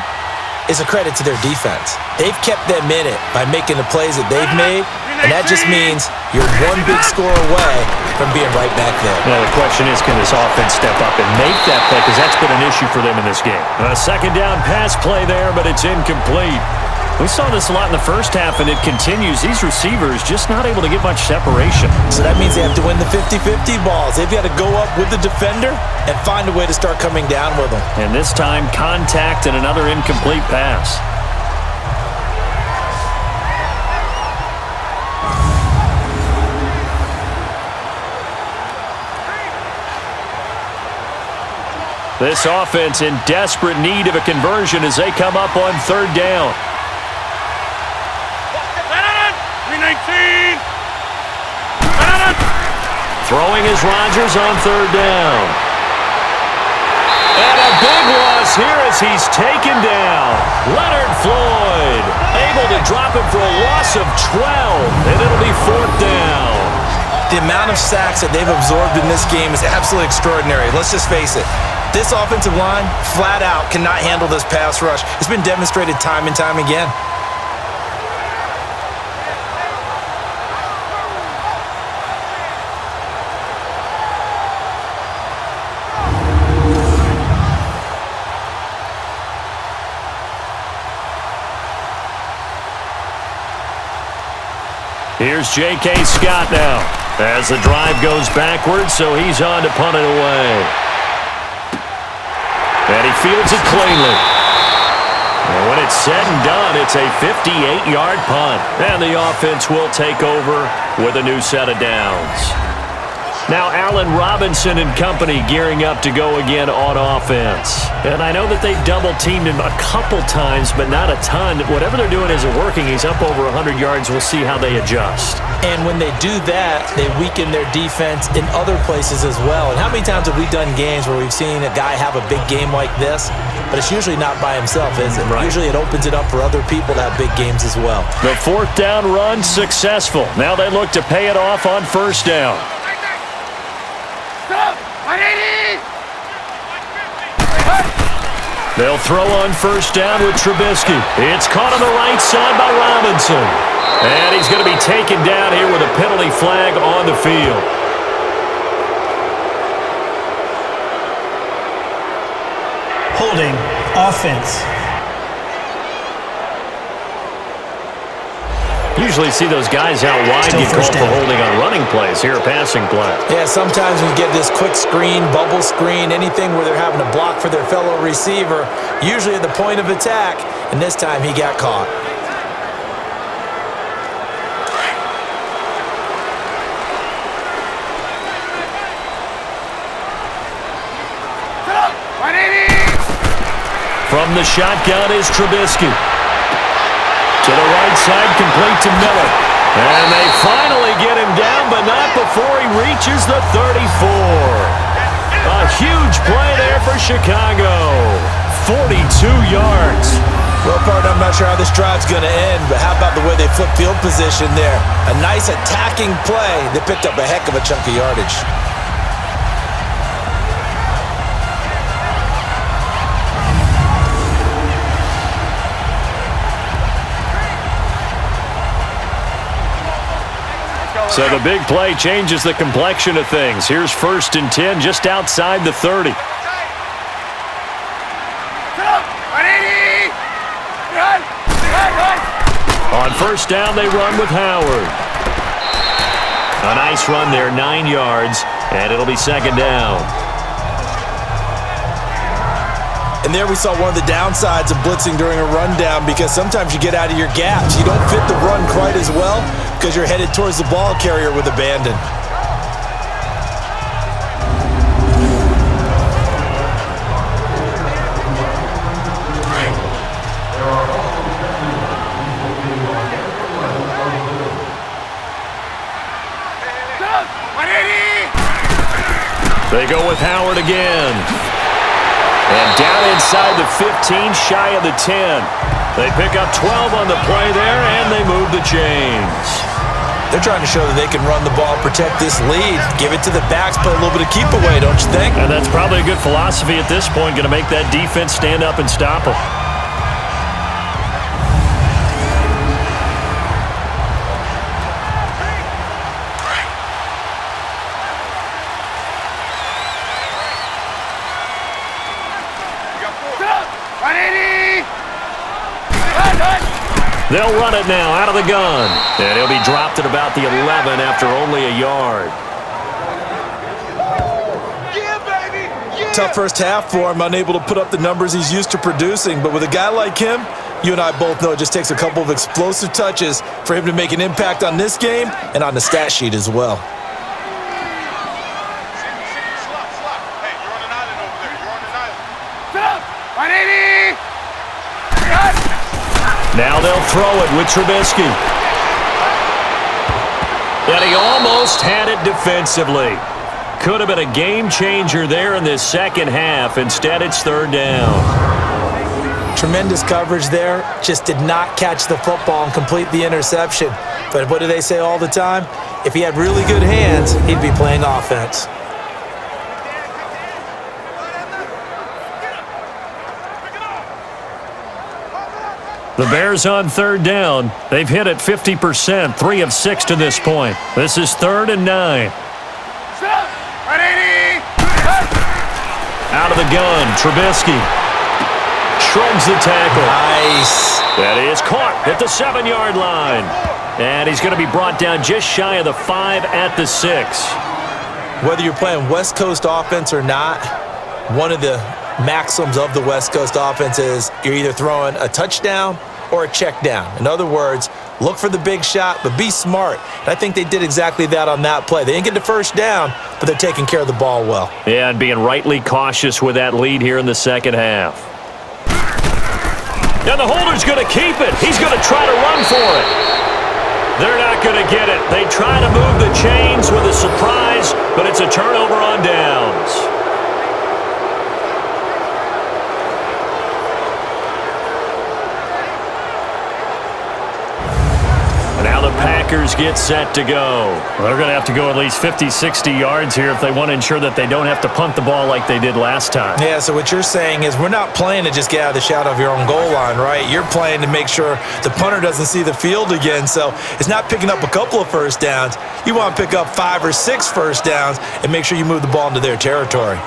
is a credit to their defense. They've kept them in it by making the plays that they've made, And that just means you're one big score away from being right back there. Now the question is, can this offense step up and make that play? Because that's been an issue for them in this game. A second down pass play there, but it's incomplete. We saw this a lot in the first half, and it continues. These receivers just not able to get much separation. So that means they have to win the 50-50 balls. They've got to go up with the defender and find a way to start coming down with them. And this time, contact and another incomplete pass. This offense in desperate need of a conversion as they come up on third down. 319. Throwing is Rodgers on third down. And a big loss here as he's taken down. Leonard Floyd able to drop him for a loss of 12, and it'll be fourth down. The amount of sacks that they've absorbed in this game is absolutely extraordinary. Let's just face it. This offensive line, flat out, cannot handle this pass rush. It's been demonstrated time and time again. Here's J.K. Scott now as the drive goes backwards, so he's on to punt it away. And he fields it cleanly. And when it's said and done, it's a 58-yard punt. And the offense will take over with a new set of downs. Now Allen Robinson and company gearing up to go again on offense. And I know that they've double-teamed him a couple times, but not a ton. Whatever they're doing isn't working. He's up over 100 yards. We'll see how they adjust. And when they do that, they weaken their defense in other places as well. And how many times have we done games where we've seen a guy have a big game like this, but it's usually not by himself, is it? Right. Usually it opens it up for other people to have big games as well. The fourth down run successful. Now they look to pay it off on first down. They'll throw on first down with Trubisky. It's caught on the right side by Robinson. And he's going to be taken down here with a penalty flag on the field. Holding offense. Usually see those guys out wide get called for holding on running plays. Here a passing play. Yeah, sometimes we get this quick screen, bubble screen, anything where they're having to block for their fellow receiver, usually at the point of attack, and this time he got caught. From the shotgun is Trubisky. To the right side, complete to Miller. And they finally get him down, but not before he reaches the 34. A huge play there for Chicago. 42 yards. Well, partner, I'm not sure how this drive's going to end, but how about the way they flip field position there? A nice attacking play. They picked up a heck of a chunk of yardage. So the big play changes the complexion of things. Here's 1st and 10 just outside the 30. On first down, they run with Howard. A nice run there, 9 yards, and it'll be second down. And there we saw one of the downsides of blitzing during a rundown, because sometimes you get out of your gaps. You don't fit the run quite as well because you're headed towards the ball carrier with abandon. They go with Howard again. And down inside the 15, shy of the 10. They pick up 12 on the play there, and they move the chains. They're trying to show that they can run the ball, protect this lead, give it to the backs, play a little bit of keep away, don't you think? And that's probably a good philosophy at this point, going to make that defense stand up and stop them. They'll run it now out of the gun. And he'll be dropped at about the 11 after only a yard. Tough first half for him, unable to put up the numbers he's used to producing. But with a guy like him, you and I both know it just takes a couple of explosive touches for him to make an impact on this game and on the stat sheet as well. Hey, you're on an island over there. You're on an island. 180. Now they'll throw it with Trubisky. And he almost had it defensively. Could have been a game changer there in this second half. Instead, it's third down. Tremendous coverage there. Just did not catch the football and complete the interception. But what do they say all the time? If he had really good hands, he'd be playing offense. The Bears on third down. They've hit it 50%, 3 of 6 to this point. This is 3rd and 9. Out of the gun, Trubisky. Shrugs the tackle. Nice. That is caught at the 7-yard line. And he's going to be brought down just shy of the 5 at the 6. Whether you're playing West Coast offense or not, one of the maxims of the West Coast offense is you're either throwing a touchdown or a check down. In other words, look for the big shot, but be smart. And I think they did exactly that on that play. They didn't get the first down, but they're taking care of the ball well. Yeah, and being rightly cautious with that lead here in the second half. And the holder's going to keep it. He's going to try to run for it. They're not going to get it. They try to move the chains with a surprise, but it's a turnover on downs. Now the Packers get set to go. Well, they're going to have to go at least 50, 60 yards here if they want to ensure that they don't have to punt the ball like they did last time. Yeah, so what you're saying is we're not playing to just get out of the shadow of your own goal line, right? You're playing to make sure the punter doesn't see the field again. So it's not picking up a couple of first downs. You want to pick up 5 or 6 first downs and make sure you move the ball into their territory.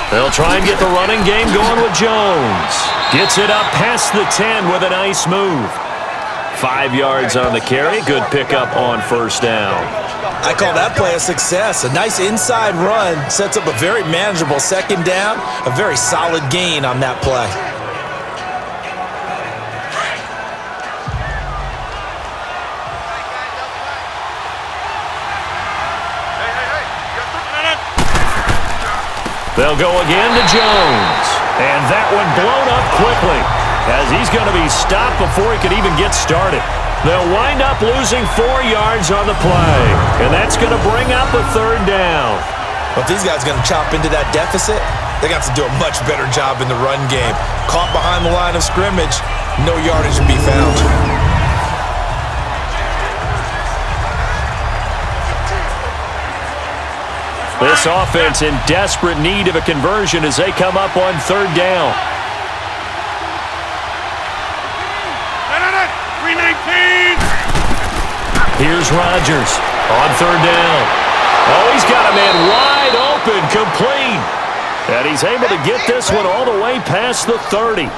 They'll try and get the running game going with Jones. Gets it up past the 10 with a nice move. 5 yards on the carry. Good pickup on first down. I call that play a success. A nice inside run sets up a very manageable second down. A very solid gain on that play. They'll go again to Jones. And that one blown up quickly as he's going to be stopped before he could even get started. They'll wind up losing 4 yards on the play. And that's going to bring up a third down. Well, if these guys are going to chop into that deficit, they got to do a much better job in the run game. Caught behind the line of scrimmage, no yardage to be found. This offense in desperate need of a conversion as they come up on third down. 319. Here's Rodgers on third down. Oh, he's got a man wide open, complete. And he's able to get this one all the way past the 30.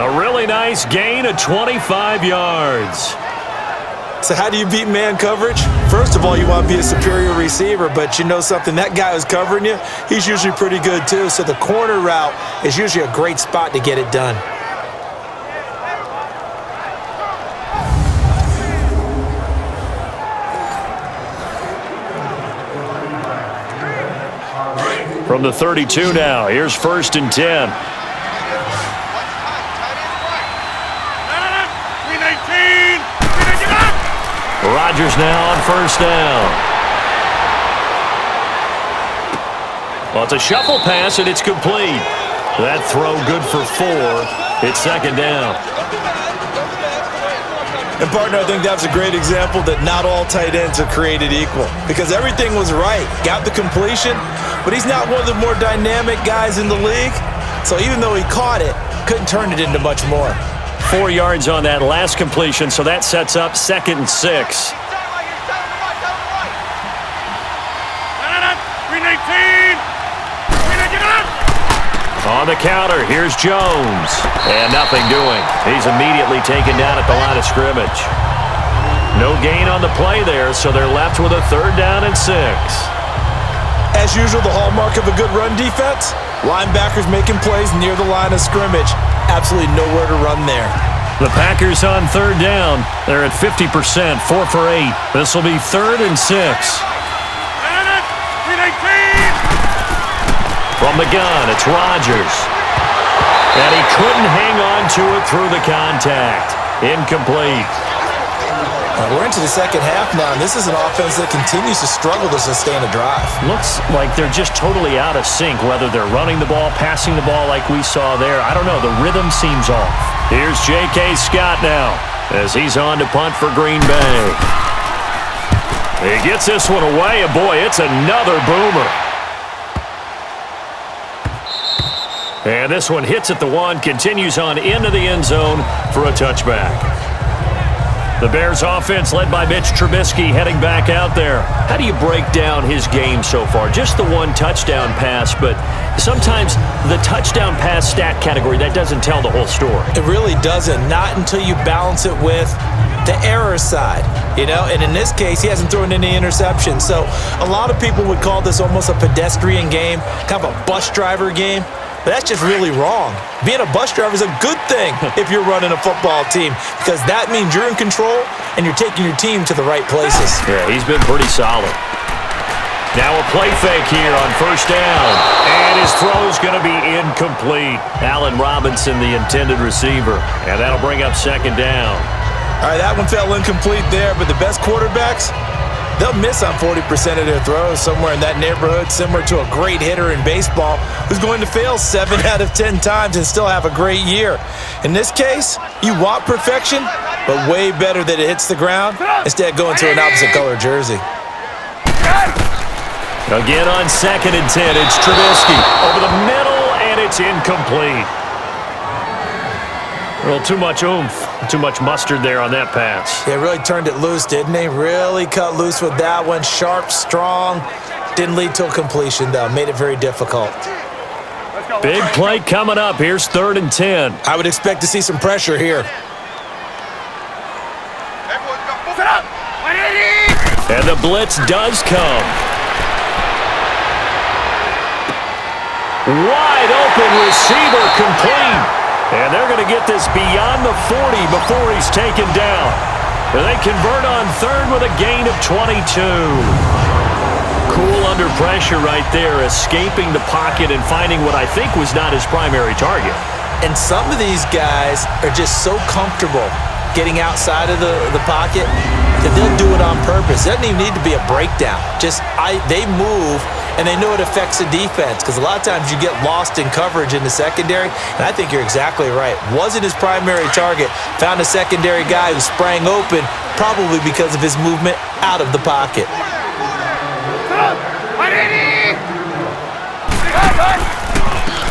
A really nice gain of 25 yards. So how do you beat man coverage? First of all, you want to be a superior receiver, but you know something, that guy who's covering you, he's usually pretty good too. So the corner route is usually a great spot to get it done. From the 32 now, here's 1st and 10. Rodgers now on first down. Well, it's a shuffle pass, and it's complete. That throw good for 4. It's second down. And, partner, I think that's a great example that not all tight ends are created equal because everything was right. Got the completion, but he's not one of the more dynamic guys in the league. So even though he caught it, couldn't turn it into much more. 4 yards on that last completion, so that sets up 2nd and 6. On the counter, here's Jones. And nothing doing. He's immediately taken down at the line of scrimmage. No gain on the play there, so they're left with a 3rd down and 6. As usual, the hallmark of a good run defense, linebackers making plays near the line of scrimmage. Absolutely nowhere to run there. The Packers on 3rd down. They're at 50%, 4 for 8. This will be 3rd and 6. From the gun, it's Rodgers. And he couldn't hang on to it through the contact. Incomplete. We're into the second half now, and this is an offense that continues to struggle to sustain a drive. Looks like they're just totally out of sync, whether they're running the ball, passing the ball like we saw there. I don't know. The rhythm seems off. Here's J.K. Scott now as he's on to punt for Green Bay. He gets this one away, and boy, it's another boomer. And this one hits at the 1, continues on into the end zone for a touchback. The Bears offense led by Mitch Trubisky heading back out there. How do you break down his game so far? Just the 1 touchdown pass, but sometimes the touchdown pass stat category, that doesn't tell the whole story. It really doesn't. Not until you balance it with the error side, and in this case, he hasn't thrown any interceptions. So a lot of people would call this almost a pedestrian game, kind of a bus driver game. But that's just really wrong. Being a bus driver is a good thing if you're running a football team, because that means you're in control and you're taking your team to the right places. Yeah, he's been pretty solid. Now a play fake here on 1st down. And his throw's going to be incomplete. Allen Robinson, the intended receiver. And that'll bring up 2nd down. All right, that one fell incomplete there, but the best quarterbacks, they'll miss on 40% of their throws, somewhere in that neighborhood, similar to a great hitter in baseball who's going to fail 7 out of 10 times and still have a great year. In this case, you want perfection, but way better that it hits the ground instead of going to an opposite color jersey. Again on 2nd and 10, it's Trubisky over the middle, and it's incomplete. A little too much oomph, too much mustard there on that pass. They really turned it loose, didn't they? Really cut loose with that one. Sharp, strong. Didn't lead to a completion, though. Made it very difficult. Big play coming up. Here's 3rd and 10. I would expect to see some pressure here. And the blitz does come. Wide open receiver complete. And they're going to get this beyond the 40 before he's taken down. And they convert on 3rd with a gain of 22. Cool under pressure right there, escaping the pocket and finding what I think was not his primary target. And some of these guys are just so comfortable getting outside of the pocket that they'll do it on purpose. It doesn't even need to be a breakdown. They move, and they know it affects the defense, because a lot of times you get lost in coverage in the secondary, and I think you're exactly right. Wasn't his primary target. Found a secondary guy who sprang open, probably because of his movement out of the pocket.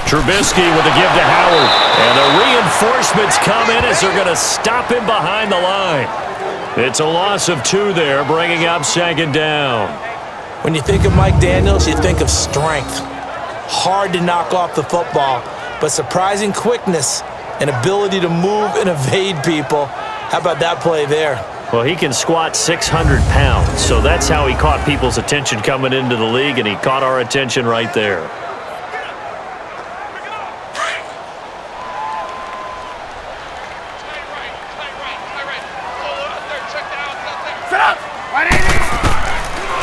Trubisky with a give to Howard. And the reinforcements come in as they're going to stop him behind the line. It's a loss of 2 there, bringing up 2nd down. When you think of Mike Daniels, you think of strength. Hard to knock off the football, but surprising quickness and ability to move and evade people. How about that play there? Well, he can squat 600 pounds, so that's how he caught people's attention coming into the league, and he caught our attention right there.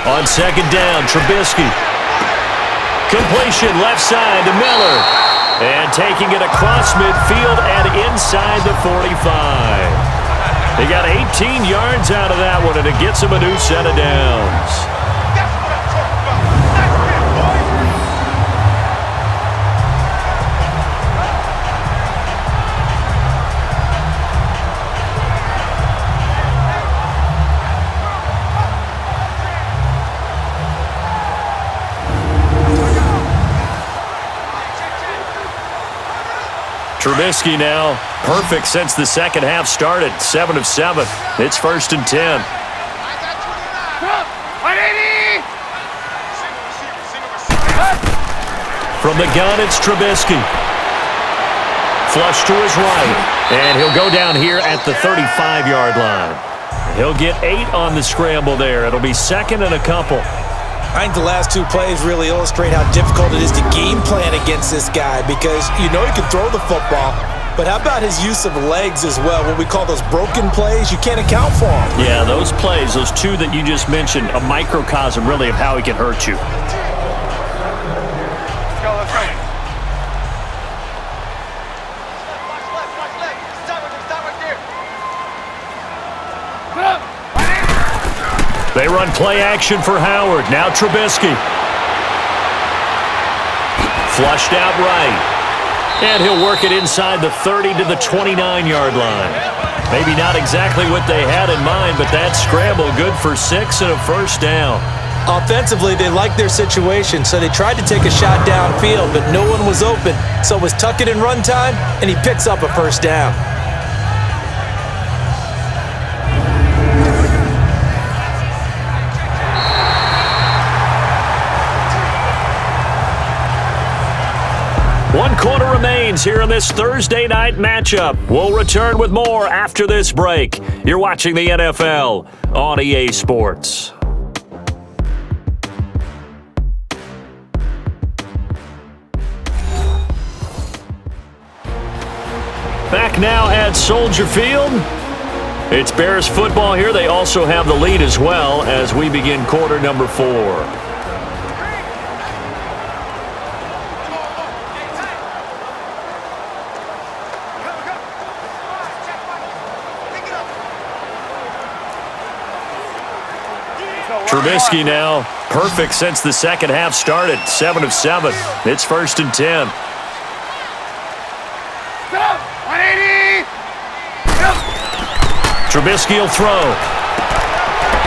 On 2nd down, Trubisky. Completion left side to Miller. And taking it across midfield and inside the 45. They got 18 yards out of that one, and it gets them a new set of downs. Trubisky now, perfect since the second half started. 7 of 7. It's 1st and 10. From the gun, it's Trubisky. Flush to his right, and he'll go down here at the 35-yard line. He'll get 8 on the scramble there. It'll be 2nd and a couple. I think the last 2 plays really illustrate how difficult it is to game plan against this guy because you know he can throw the football, but how about his use of legs as well? What we call those broken plays, you can't account for them. Yeah, those plays, those 2 that you just mentioned, a microcosm really of how he can hurt you. Let's go, let's go. They run play action for Howard. Now Trubisky. Flushed out right. And he'll work it inside the 30 to the 29-yard line. Maybe not exactly what they had in mind, but that scramble good for 6 and a 1st down. Offensively, they liked their situation, so they tried to take a shot downfield, but no one was open. So it was tuck it in run time, and he picks up a 1st down. One quarter remains here in this Thursday night matchup. We'll return with more after this break. You're watching the NFL on EA Sports. Back now at Soldier Field. It's Bears football here. They also have the lead as well as we begin quarter number 4. Trubisky now, perfect since the second half started. 7 of 7. It's 1st and 10. Trubisky will throw.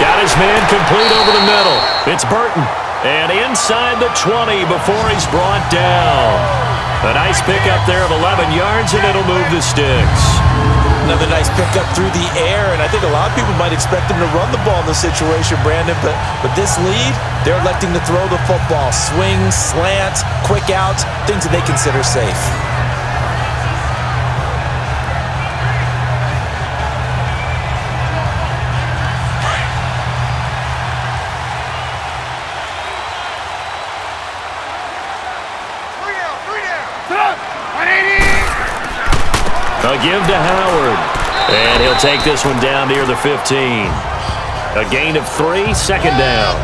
Got his man complete over the middle. It's Burton. And inside the 20 before he's brought down. A nice pickup there of 11 yards, and it'll move the sticks. Another nice pickup through the air, and I think a lot of people might expect him to run the ball in this situation, Brandon, but with this lead, they're electing to throw the football. Swings, slants, quick outs, things that they consider safe. A give to Howard. And he'll take this one down near the 15. A gain of 3, 2nd down.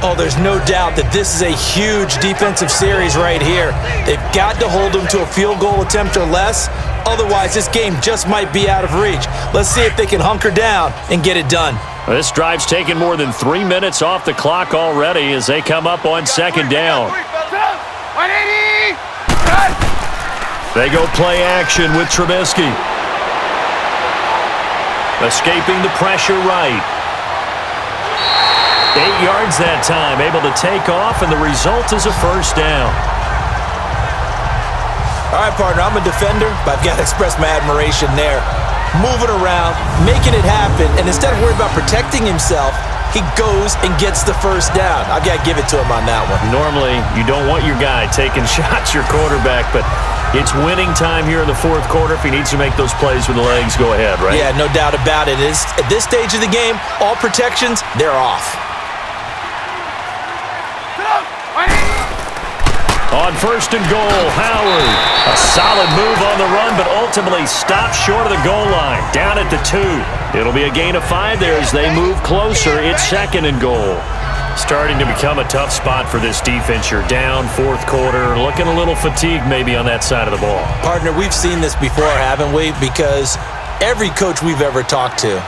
Oh, there's no doubt that this is a huge defensive series right here. They've got to hold them to a field goal attempt or less. Otherwise, this game just might be out of reach. Let's see if they can hunker down and get it done. This drive's taken more than 3 minutes off the clock already as they come up on 2nd down. 180! They go play action with Trubisky. Escaping the pressure right. 8 yards that time, able to take off, and the result is a 1st down. All right, partner, I'm a defender, but I've got to express my admiration there. Moving around, making it happen, and instead of worrying about protecting himself, he goes and gets the 1st down. I've got to give it to him on that one. Normally, you don't want your guy taking shots, your quarterback, but it's winning time here in the 4th quarter. If he needs to make those plays with the legs, go ahead, right? Yeah, no doubt about it. At this stage of the game, all protections, they're off. On 1st and goal, Howard. A solid move on the run, but ultimately stopped short of the goal line. Down at the 2. It'll be a gain of 5 there as they move closer. It's 2nd and goal. Starting to become a tough spot for this defense. You're down 4th quarter, looking a little fatigued maybe on that side of the ball. Partner, we've seen this before, haven't we? Because every coach we've ever talked to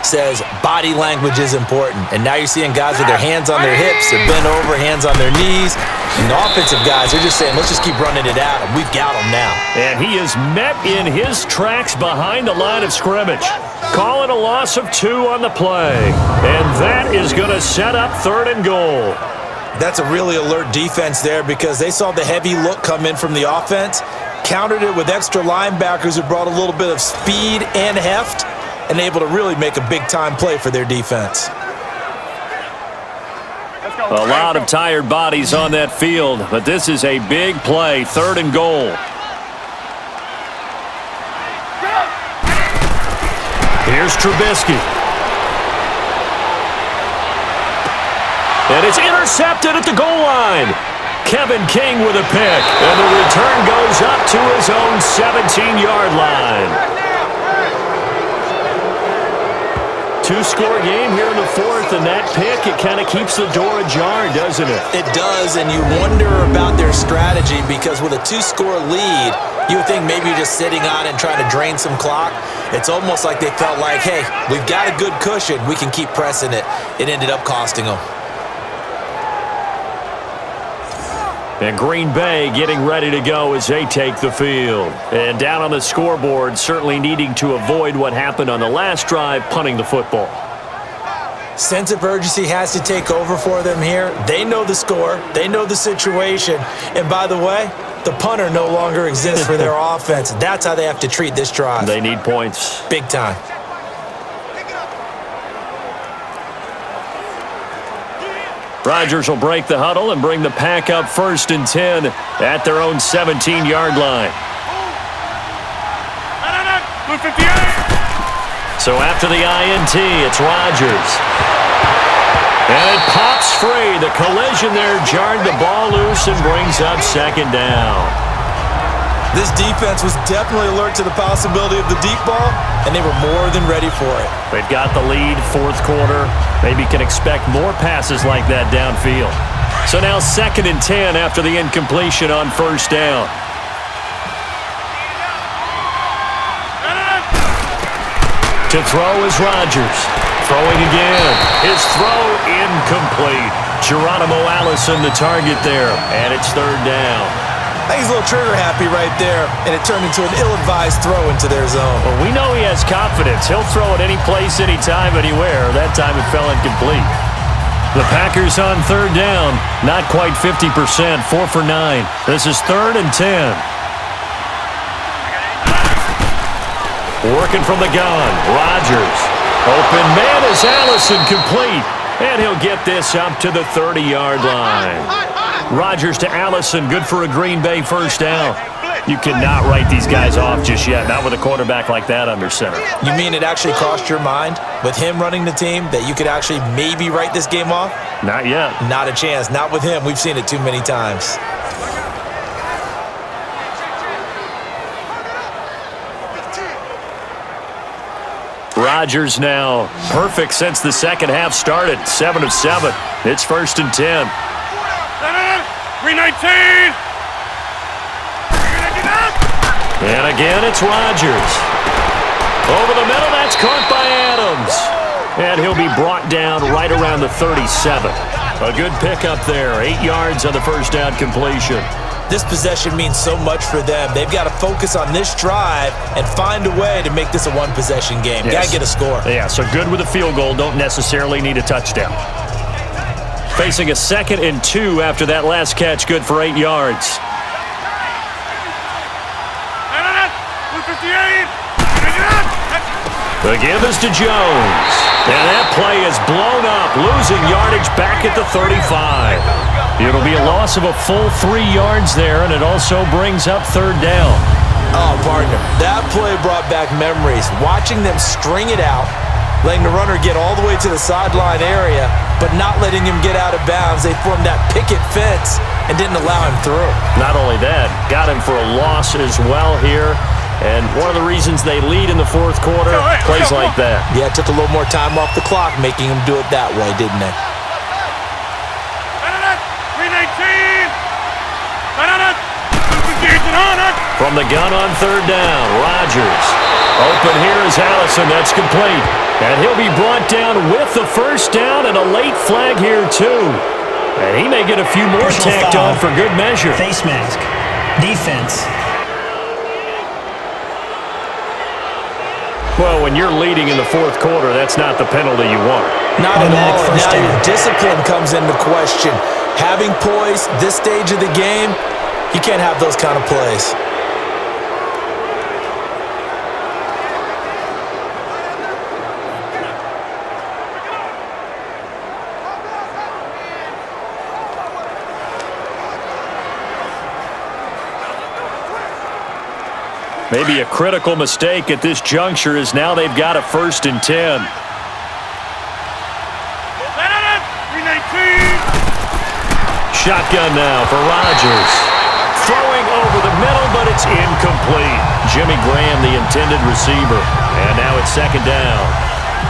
says body language is important. And now you're seeing guys with their hands on their hips, they're bent over, hands on their knees. And the offensive guys, they're just saying, let's just keep running it at him. We've got him now. And he is met in his tracks behind the line of scrimmage. Calling a loss of 2 on the play. And that is going to set up 3rd and goal. That's a really alert defense there because they saw the heavy look come in from the offense, countered it with extra linebackers who brought a little bit of speed and heft, and able to really make a big-time play for their defense. A lot of tired bodies on that field, but this is a big play, 3rd and goal. Here's Trubisky. And it's intercepted at the goal line. Kevin King with a pick, and the return goes up to his own 17-yard line. 2-score game here in the 4th, and that pick, it kind of keeps the door ajar, doesn't it? It does, and you wonder about their strategy because with a 2-score lead, you would think maybe you're just sitting on and trying to drain some clock. It's almost like they felt like, hey, we've got a good cushion. We can keep pressing it. It ended up costing them. And Green Bay getting ready to go as they take the field. And down on the scoreboard, certainly needing to avoid what happened on the last drive, punting the football. Sense of urgency has to take over for them here. They know the score. They know the situation. And by the way, the punter no longer exists for their offense. That's how they have to treat this drive. They need points. Big time. Rodgers will break the huddle and bring the pack up 1st and 10 at their own 17-yard line. So after the INT, it's Rodgers. And it pops free. The collision there jarred the ball loose and brings up 2nd down. This defense was definitely alert to the possibility of the deep ball, and they were more than ready for it. They've got the lead, 4th quarter. Maybe can expect more passes like that downfield. So now 2nd and 10 after the incompletion on 1st down. To throw is Rodgers. Throwing again. His throw incomplete. Geronimo Allison the target there, and it's 3rd down. I think he's a little trigger happy right there, and it turned into an ill-advised throw into their zone. Well, we know he has confidence. He'll throw it any place, anytime, anywhere. That time it fell incomplete. The Packers on 3rd down. Not quite 50%. 4 for 9. This is 3rd and 10. Working from the gun. Rodgers. Open man is Allison, complete. And he'll get this up to the 30-yard line. Rodgers to Allison, good for a Green Bay 1st down. You cannot write these guys off just yet, not with a quarterback like that under center. You mean it actually crossed your mind with him running the team that you could actually maybe write this game off? Not yet. Not a chance. Not with him. We've seen it too many times. Rodgers now perfect since the 2nd half started. 7 of 7. It's 1st and 10. 319! And again, it's Rodgers. Over the middle, that's caught by Adams. And he'll be brought down right around the 37. A good pickup there. 8 yards on the 1st down completion. This possession means so much for them. They've got to focus on this drive and find a way to make this a one-possession game. Yes. Got to get a score. Yeah, so good with a field goal. Don't necessarily need a touchdown. Facing a 2nd and 2 after that last catch. Good for 8 yards. The give is to Jones. And that play is blown up, losing yardage back at the 35. It'll be a loss of a full 3 yards there, and it also brings up 3rd down. Oh, partner, that play brought back memories. Watching them string it out, letting the runner get all the way to the sideline area, but not letting him get out of bounds. They formed that picket fence and didn't allow him through. Not only that, got him for a loss as well here. And one of the reasons they lead in the 4th quarter, plays like that. Yeah, it took a little more time off the clock, making him do it that way, didn't it? 319! From the gun on 3rd down, Rodgers. Open here is Allison. That's complete. And he'll be brought down with the 1st down and a late flag here, too. And he may get a few more tacked on for good measure. Face mask. Defense. Well, when you're leading in the 4th quarter, that's not the penalty you want. Not at all. Now your discipline comes into question. Having poise this stage of the game, you can't have those kind of plays. Maybe a critical mistake at this juncture is now they've got a 1st and 10. Shotgun now for Rodgers. Throwing over the middle, but it's incomplete. Jimmy Graham, the intended receiver. And now it's 2nd down.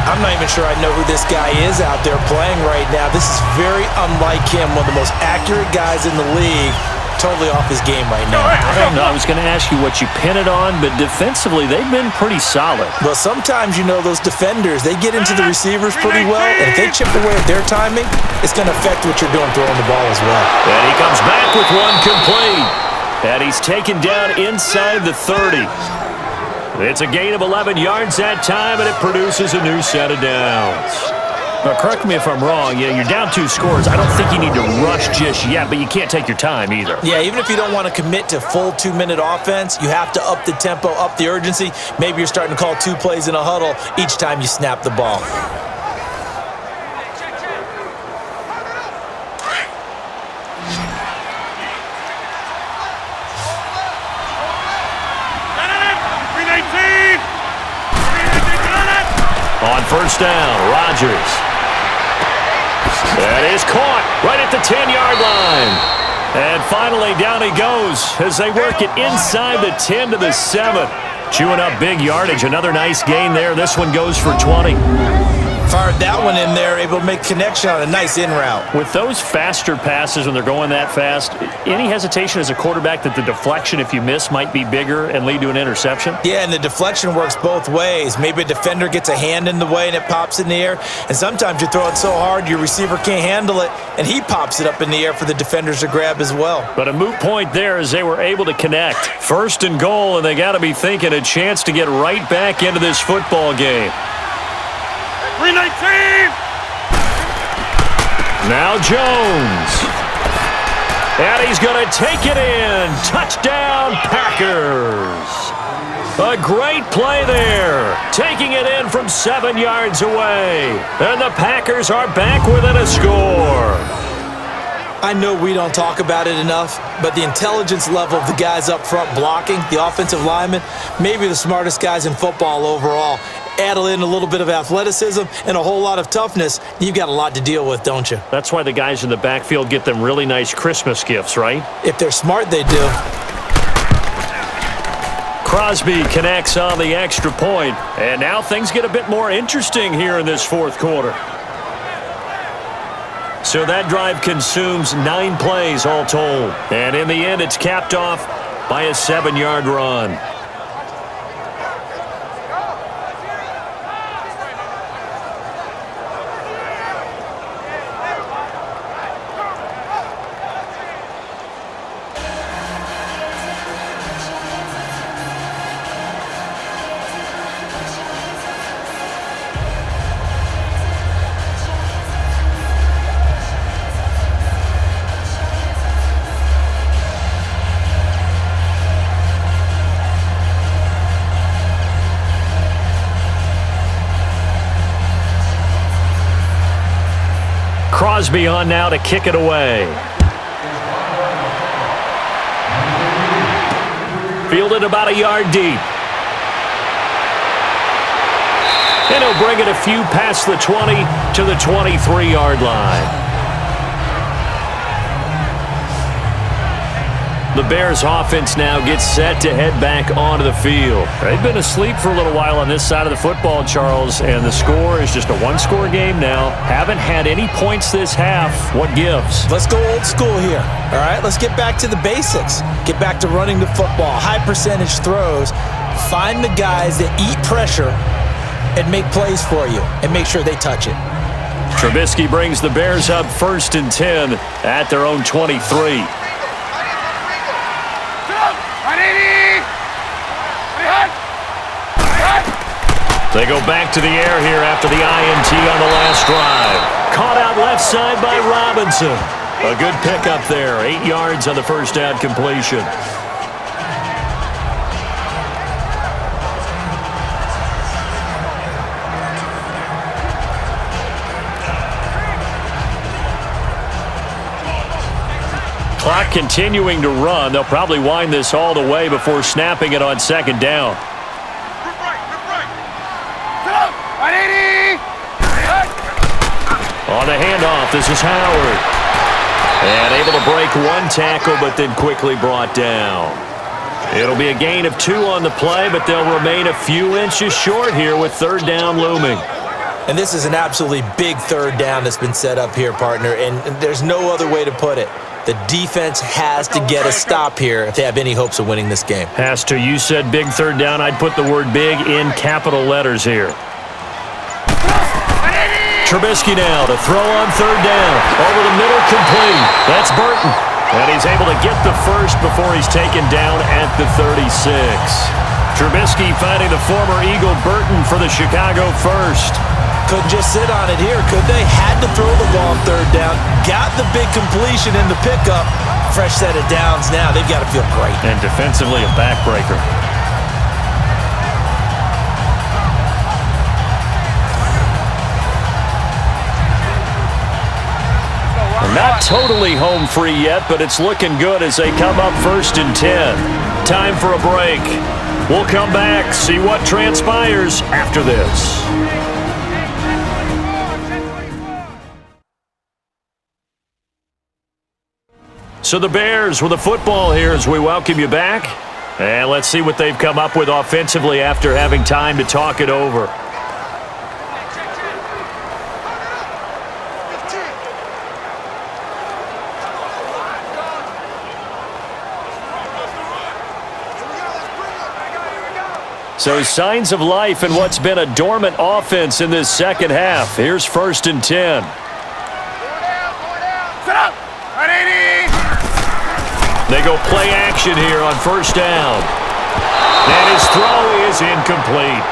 I'm not even sure I know who this guy is out there playing right now. This is very unlike him, one of the most accurate guys in the league. Totally off his game right now. I don't know. I was going to ask you what you pin it on, but defensively, they've been pretty solid. Well, sometimes, you know, those defenders, they get into the receivers pretty well, and if they chip away at their timing, it's going to affect what you're doing throwing the ball as well. And he comes back with one complete. And he's taken down inside the 30. It's a gain of 11 yards that time, and it produces a new set of downs. Now, correct me if I'm wrong. You're down 2 scores. I don't think you need to rush just yet, but you can't take your time either. Yeah, even if you don't want to commit to full 2-minute offense, you have to up the tempo, up the urgency. Maybe you're starting to call 2 plays in a huddle each time you snap the ball. On 1st down, Rodgers. That is caught right at the 10-yard line. And finally, down he goes as they work it inside the 10 to the 7. Chewing up big yardage. Another nice gain there. This one goes for 20. Fired that one in there, able to make connection on a nice in route. With those faster passes when they're going that fast, any hesitation as a quarterback that the deflection, if you miss, might be bigger and lead to an interception? Yeah, and the deflection works both ways. Maybe a defender gets a hand in the way and it pops in the air, and sometimes you throw it so hard your receiver can't handle it, and he pops it up in the air for the defenders to grab as well. But a moot point there as they were able to connect. 1st and goal, and they got to be thinking a chance to get right back into this football game. 319! Now Jones. And he's going to take it in. Touchdown, Packers. A great play there. Taking it in from 7 yards away. And the Packers are back within a score. I know we don't talk about it enough, but the intelligence level of the guys up front blocking, the offensive linemen, maybe the smartest guys in football overall. Add in a little bit of athleticism and a whole lot of toughness, you've got a lot to deal with, don't you? That's why the guys in the backfield get them really nice Christmas gifts, right? If they're smart, they do. Crosby connects on the extra point, and now things get a bit more interesting here in this 4th quarter. So that drive consumes 9 plays all told, and in the end, it's capped off by a 7-yard run. Crosby on now to kick it away. Fielded about a yard deep. And he'll bring it a few past the 20 to the 23-yard line. The Bears offense now gets set to head back onto the field. They've been asleep for a little while on this side of the football, Charles, and the score is just a 1-score game now. Haven't had any points this half. What gives? Let's go old school here, all right? Let's get back to the basics. Get back to running the football, high percentage throws. Find the guys that eat pressure and make plays for you and make sure they touch it. Trubisky brings the Bears up 1st and 10 at their own 23. They go back to the air here after the INT on the last drive. Caught out left side by Robinson. A good pickup there. 8 yards on the first down completion. Clock continuing to run. They'll probably wind this all the way before snapping it on second down. On the handoff, this is Howard. And able to break one tackle, but then quickly brought down. It'll be a gain of 2 on the play, but they'll remain a few inches short here with third down looming. And this is an absolutely big third down that's been set up here, partner, and there's no other way to put it. The defense has to get a stop here if they have any hopes of winning this game. Has to. You said big third down. I'd put the word big in capital letters here. Trubisky now to throw on third down. Over the middle, complete. That's Burton. And he's able to get the first before he's taken down at the 36. Trubisky finding the former Eagle Burton for the Chicago first. Couldn't just sit on it here, could they? Had to throw the ball on third down. Got the big completion in the pickup. Fresh set of downs now. They've got to feel great. And defensively, a backbreaker. Not totally home free yet, but it's looking good as they come up 1st and 10. Time for a break. We'll come back, see what transpires after this. So the Bears with the football here as we welcome you back. And let's see what they've come up with offensively after having time to talk it over. So signs of life in what's been a dormant offense in this second half. Here's 1st and 10. They go play action here on 1st down. And his throw is incomplete.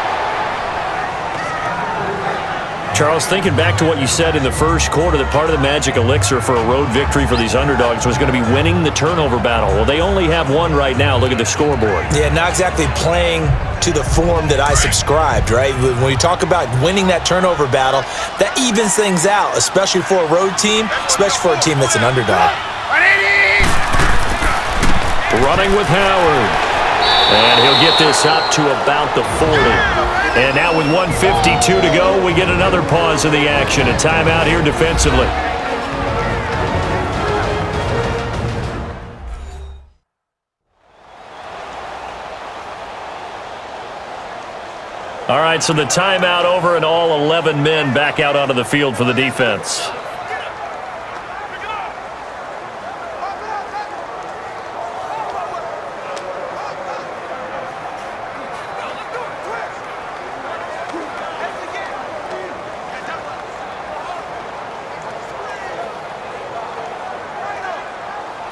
Charles, thinking back to what you said in the first quarter, that part of the magic elixir for a road victory for these underdogs was going to be winning the turnover battle. Well, they only have one right now. Look at the scoreboard. Yeah, not exactly playing to the form that I subscribed, right? When you talk about winning that turnover battle, that evens things out, especially for a road team, especially for a team that's an underdog. Running with Howard. And he'll get this up to about the 40. And now with 1:52 to go, we get another pause of the action. A timeout here defensively. All right, so the timeout over and all 11 men back out onto the field for the defense.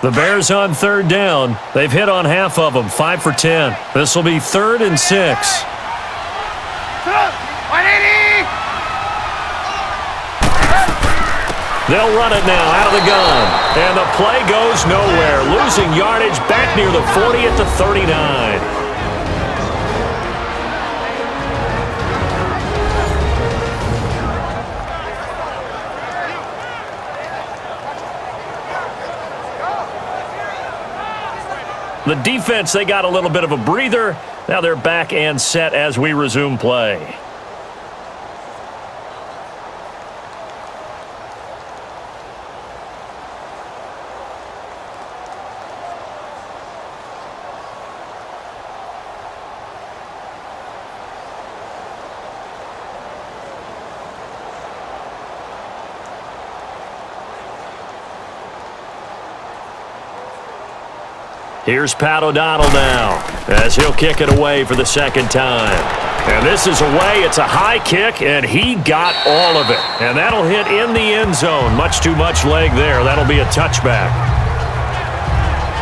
The Bears on third down. They've hit on half of them, 5 for 10. This will be 3rd and 6. They'll run it now out of the gun. And the play goes nowhere. Losing yardage back near the 40 at the 39. The defense, they got a little bit of a breather. Now they're back and set as we resume play. Here's Pat O'Donnell now as he'll kick it away for the second time. And this is away. It's a high kick, and he got all of it. And that'll hit in the end zone. Much too much leg there. That'll be a touchback.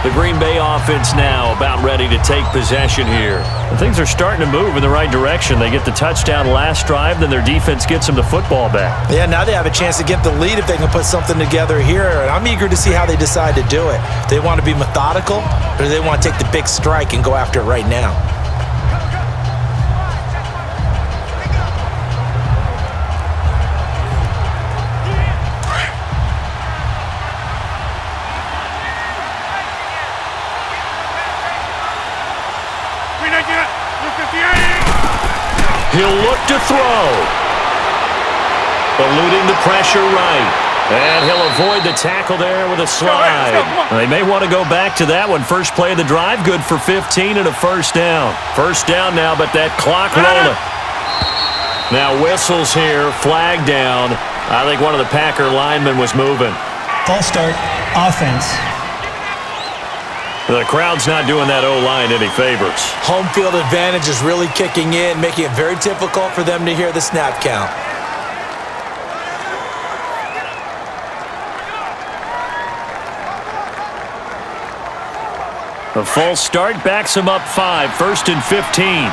The Green Bay offense now about ready to take possession here. And things are starting to move in the right direction. They get the touchdown last drive, then their defense gets them the football back. Yeah, now they have a chance to get the lead if they can put something together here. And I'm eager to see how they decide to do it. Do they want to be methodical, or do they want to take the big strike and go after it right now? He'll look to throw. Eluding the pressure right. And he'll avoid the tackle there with a slide. They may want to go back to that one. First play of the drive, good for 15 and a first down. First down now, but that clock rolling. Now whistles here, flag down. I think one of the Packer linemen was moving. False start, offense. The crowd's not doing that O-line any favors. Home field advantage is really kicking in, making it very difficult for them to hear the snap count. The false start backs him up 5, 1st and 15.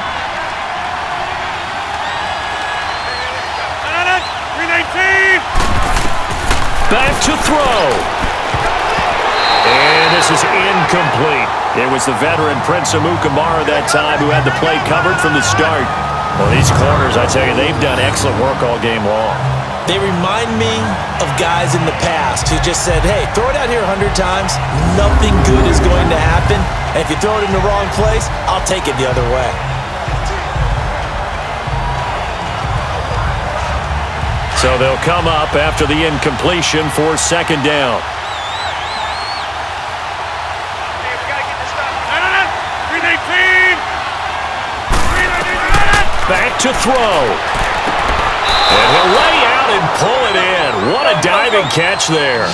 Back to throw. And this is incomplete. It was the veteran Prince Amukamara that time who had the play covered from the start. Well, these corners, I tell you, they've done excellent work all game long. They remind me of guys in the past who just said, hey, throw it out here 100 times. Nothing good is going to happen. And if you throw it in the wrong place, I'll take it the other way. So they'll come up after the incompletion for second down. Back to throw. And he'll lay out and pull it in. What a diving catch there.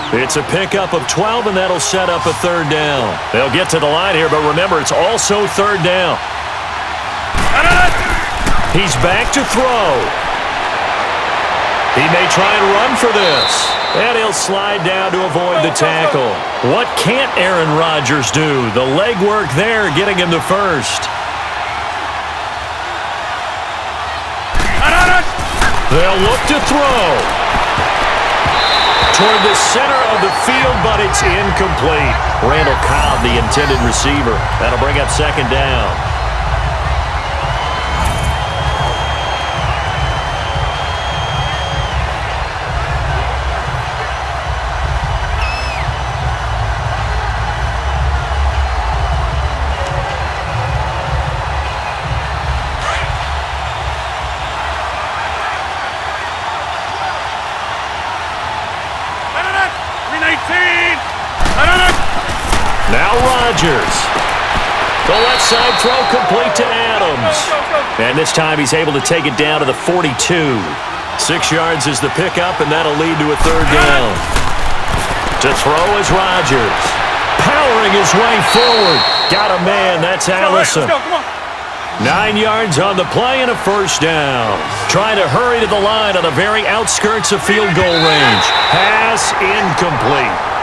It's a pickup of 12, and that'll set up a third down. They'll get to the line here, but remember, it's also third down. He's back to throw. He may try and run for this. And he'll slide down to avoid the tackle. What can't Aaron Rodgers do? The legwork there getting him the first. They'll look to throw. Toward the center of the field, but it's incomplete. Randall Cobb, the intended receiver. That'll bring up second down. Now Rodgers. The left side throw complete to Adams. And this time he's able to take it down to the 42. 6 yards is the pickup, and that'll lead to a third down. To throw is Rodgers. Powering his way forward. Got a man. That's Allison. 9 yards on the play and a first down. Trying to hurry to the line on the very outskirts of field goal range. Pass incomplete.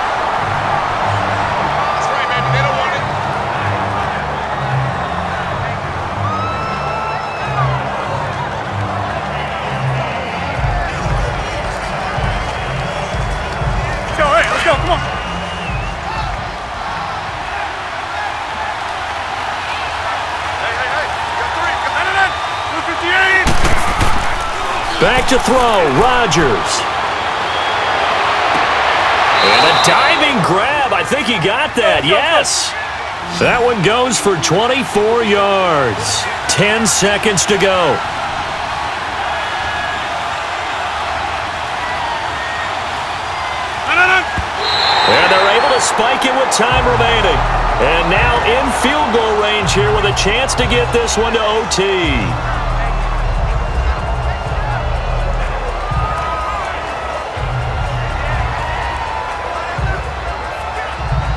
Back to throw, Rodgers. And a diving grab. I think he got that, yes. That one goes for 24 yards. 10 seconds to go. And they're able to spike it with time remaining. And now in field goal range here with a chance to get this one to OT.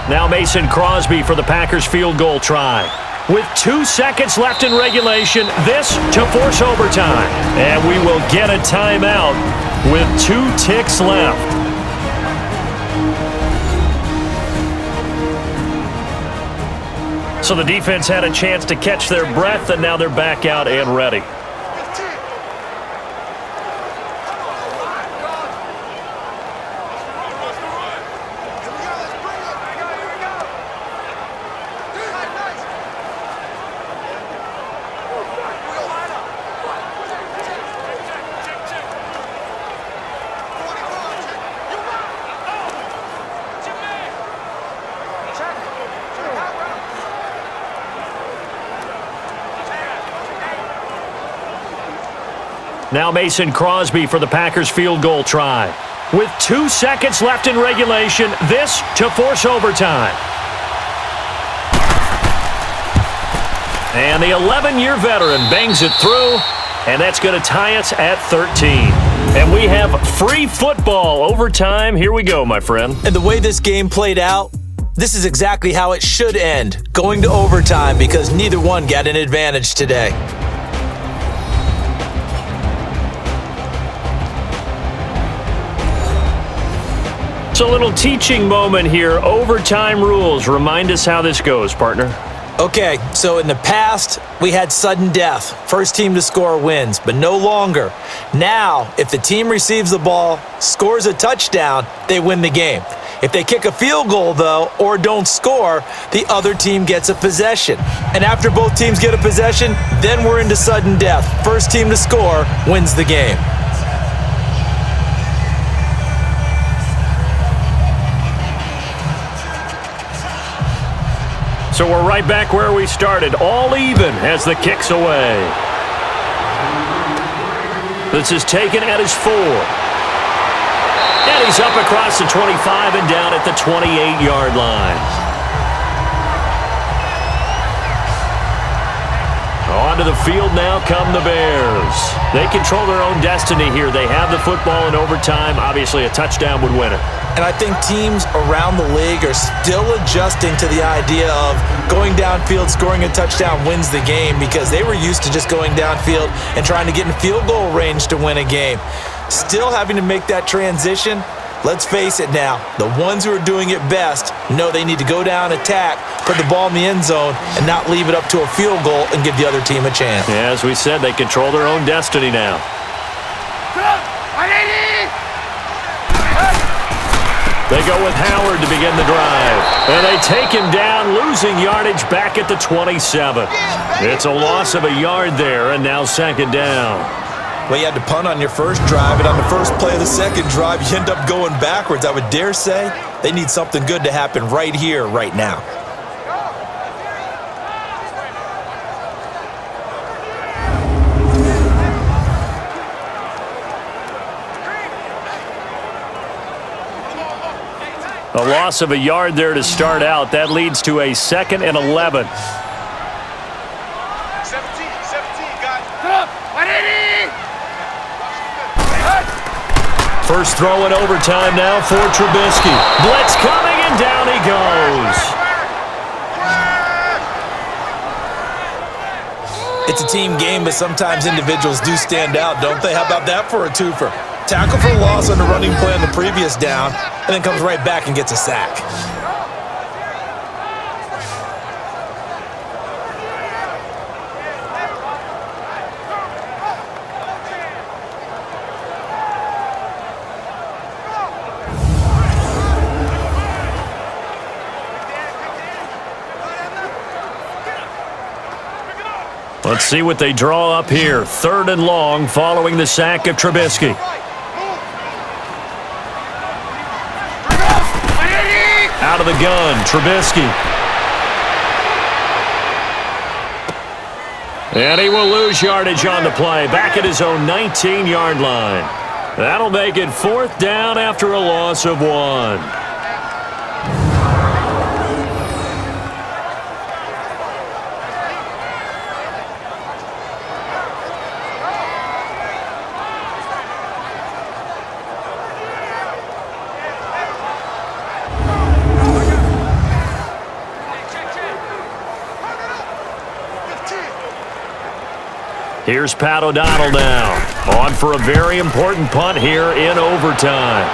Now Mason Crosby for the Packers field goal try. With 2 seconds left in regulation, this to force overtime. And we will get a timeout with 2 ticks left. So the defense had a chance to catch their breath, and now they're back out and ready. Now Mason Crosby for the Packers field goal try. With 2 seconds left in regulation, this to force overtime. And the 11-year veteran bangs it through, and that's going to tie us at 13. And we have free football overtime. Here we go, my friend. And the way this game played out, this is exactly how it should end, going to overtime, because neither one got an advantage today. So a little teaching moment here. Overtime rules. Remind us how this goes, partner. Okay, so in the past, we had sudden death. First team to score wins, but no longer. Now, if the team receives the ball, scores a touchdown, they win the game. If they kick a field goal, though, or don't score, the other team gets a possession. And after both teams get a possession, then we're into sudden death. First team to score wins the game. So we're right back where we started, all even as the kick's away. This is taken at his 4. And he's up across the 25 and down at the 28-yard line. Onto the field now come the Bears. They control their own destiny here. They have the football in overtime. Obviously, a touchdown would win it. And I think teams around the league are still adjusting to the idea of going downfield, scoring a touchdown wins the game, because they were used to just going downfield and trying to get in field goal range to win a game. Still having to make that transition. Let's face it now, the ones who are doing it best know they need to go down, attack, put the ball in the end zone, and not leave it up to a field goal and give the other team a chance. Yeah, as we said, they control their own destiny now. They go with Howard to begin the drive. And they take him down, losing yardage back at the 27. It's a loss of a yard there, and now second down. Well, you had to punt on your first drive, and on the first play of the second drive, you end up going backwards. I would dare say they need something good to happen right here, right now. A loss of a yard there to start out. That leads to a 2nd and 11. 17, got it. 180! First throw in overtime now for Trubisky. Blitz coming, and down he goes. It's a team game, but sometimes individuals do stand out, don't they? How about that for a twofer? Tackle for loss on the running play on the previous down, and then comes right back and gets a sack. Let's see what they draw up here. 3rd and long following the sack of Trubisky. Out of the gun, Trubisky. And he will lose yardage on the play. Back at his own 19-yard line. That'll make it 4th down after a loss of 1. Here's Pat O'Donnell now, on for a very important punt here in overtime.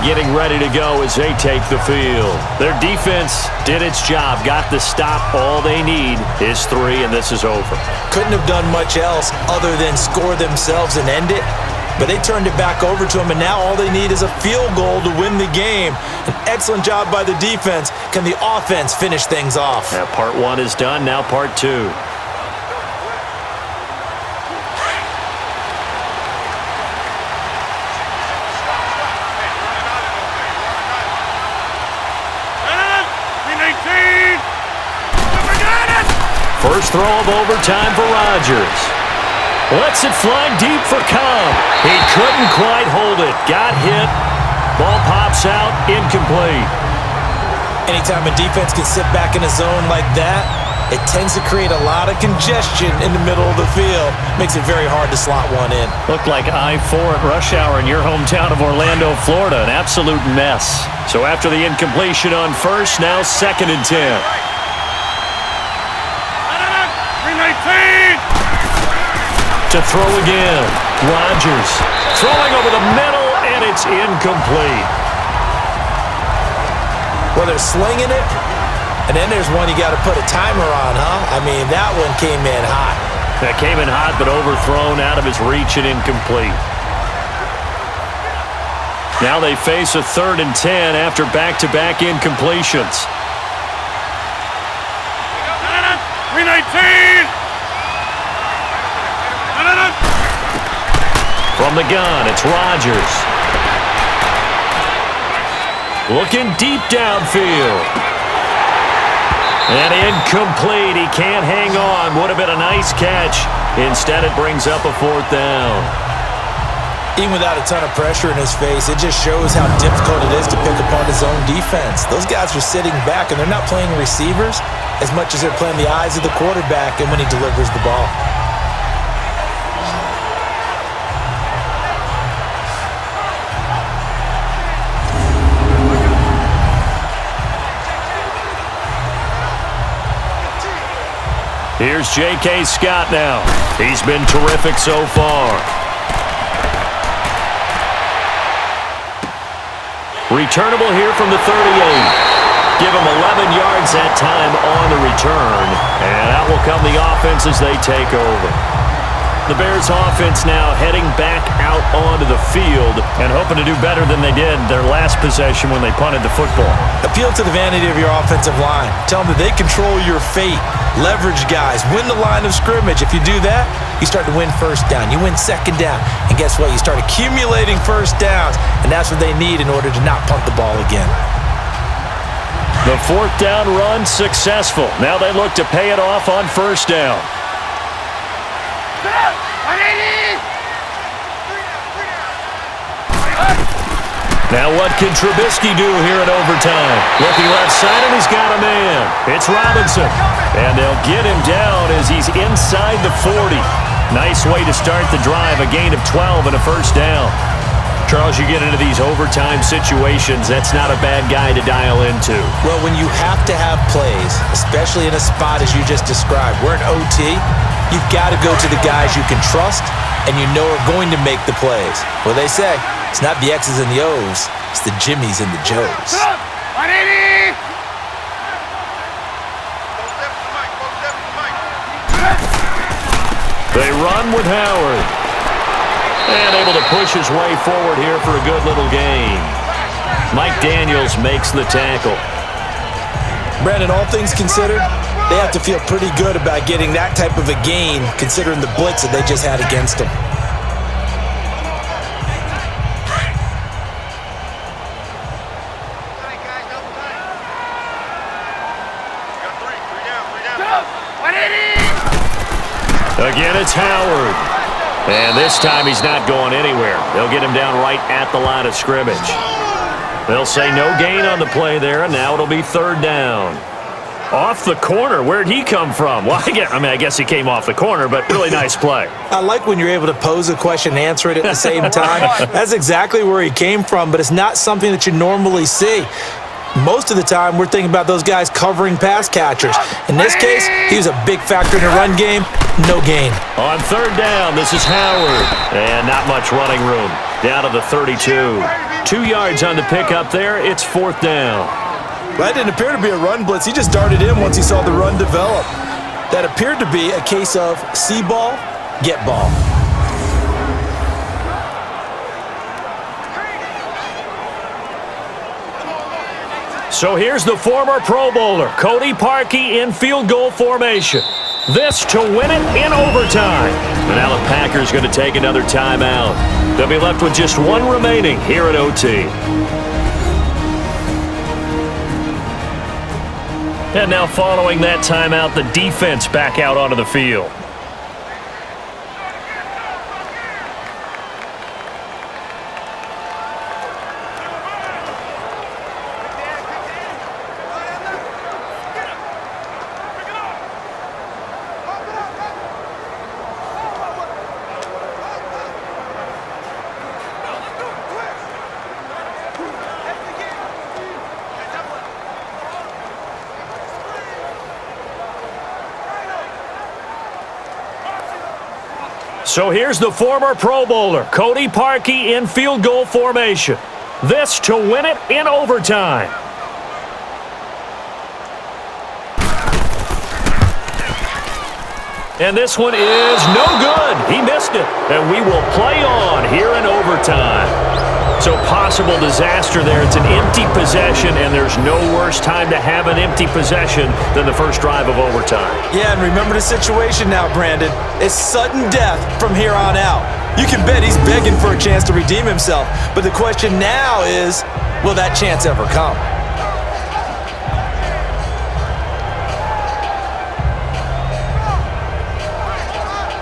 getting ready to go as they take the field. Their defense did its job, got the stop. All they need is 3, and this is over. Couldn't have done much else other than score themselves and end it. But they turned it back over to him, and now all they need is a field goal to win the game. An excellent job by the defense. Can the offense finish things off? Now part 1 is done, now part 2. First throw of overtime for Rodgers. Lets it fly deep for Cobb. He couldn't quite hold it. Got hit. Ball pops out. Incomplete. Anytime a defense can sit back in a zone like that, it tends to create a lot of congestion in the middle of the field. Makes it very hard to slot one in. Looked like I-4 at rush hour in your hometown of Orlando, Florida. An absolute mess. So after the incompletion on first, now 2nd and 10. To throw again. Rodgers throwing over the middle, and it's incomplete. Well, they're slinging it, and then there's one you got to put a timer on, huh? I mean, that one came in hot. That came in hot, but overthrown, out of his reach and incomplete. Now they face a 3rd and 10 after back-to-back incompletions. 319! From the gun, it's Rodgers. Looking deep downfield. And incomplete. He can't hang on. Would have been a nice catch. Instead, it brings up a 4th down. Even without a ton of pressure in his face, it just shows how difficult it is to pick upon his own defense. Those guys are sitting back, and they're not playing receivers as much as they're playing the eyes of the quarterback and when he delivers the ball. Here's J.K. Scott now. He's been terrific so far. Returnable here from the 38. Give him 11 yards that time on the return. And out will come the offense as they take over. The Bears offense now heading back out onto the field and hoping to do better than they did their last possession when they punted the football. Appeal to the vanity of your offensive line. Tell them that they control your fate. Leverage guys. Win the line of scrimmage. If you do that, you start to win 1st down. You win 2nd down. And guess what? You start accumulating 1st downs. And that's what they need in order to not punt the ball again. The 4th down run successful. Now they look to pay it off on 1st down. Now what can Trubisky do here in overtime? Looking left side, and he's got a man. It's Robinson. And they'll get him down as he's inside the 40. Nice way to start the drive, a gain of 12 and a 1st down. Charles, you get into these overtime situations, that's not a bad guy to dial into. Well, when you have to have plays, especially in a spot as you just described, we're in OT, you've got to go to the guys you can trust and you know are going to make the plays. Well, they say, it's not the X's and the O's, it's the Jimmies and the Joes. 180! They run with Howard. And able to push his way forward here for a good little gain. Mike Daniels makes the tackle. Brandon, all things considered, they have to feel pretty good about getting that type of a gain considering the blitz that they just had against them. Again, it's Howard. And this time he's not going anywhere. They'll get him down right at the line of scrimmage. They'll say no gain on the play there, and now it'll be 3rd down. Off the corner. Where'd he come from? Well, I guess he came off the corner, but really nice play. I like when you're able to pose a question and answer it at the same time. That's exactly where he came from, but it's not something that you normally see. Most of the time, we're thinking about those guys covering pass catchers. In this case, he was a big factor in the run game. No gain. On 3rd down, this is Howard. And not much running room. Down to the 32. 2 yards on the pickup there. It's 4th down. That didn't appear to be a run blitz. He just darted in once he saw the run develop. That appeared to be a case of see ball, get ball. So here's the former Pro Bowler, Cody Parkey, in field goal formation. This to win it in overtime. And now the Packers going to take another timeout. They'll be left with just one remaining here at OT. And now following that timeout, the defense back out onto the field. So here's the former Pro Bowler, Cody Parkey, in field goal formation. This to win it in overtime. And this one is no good. He missed it. And we will play on here in overtime. So possible disaster there. It's an empty possession, and there's no worse time to have an empty possession than the first drive of overtime. Yeah, and remember the situation now, Brandon. It's sudden death from here on out. You can bet he's begging for a chance to redeem himself. But the question now is, will that chance ever come?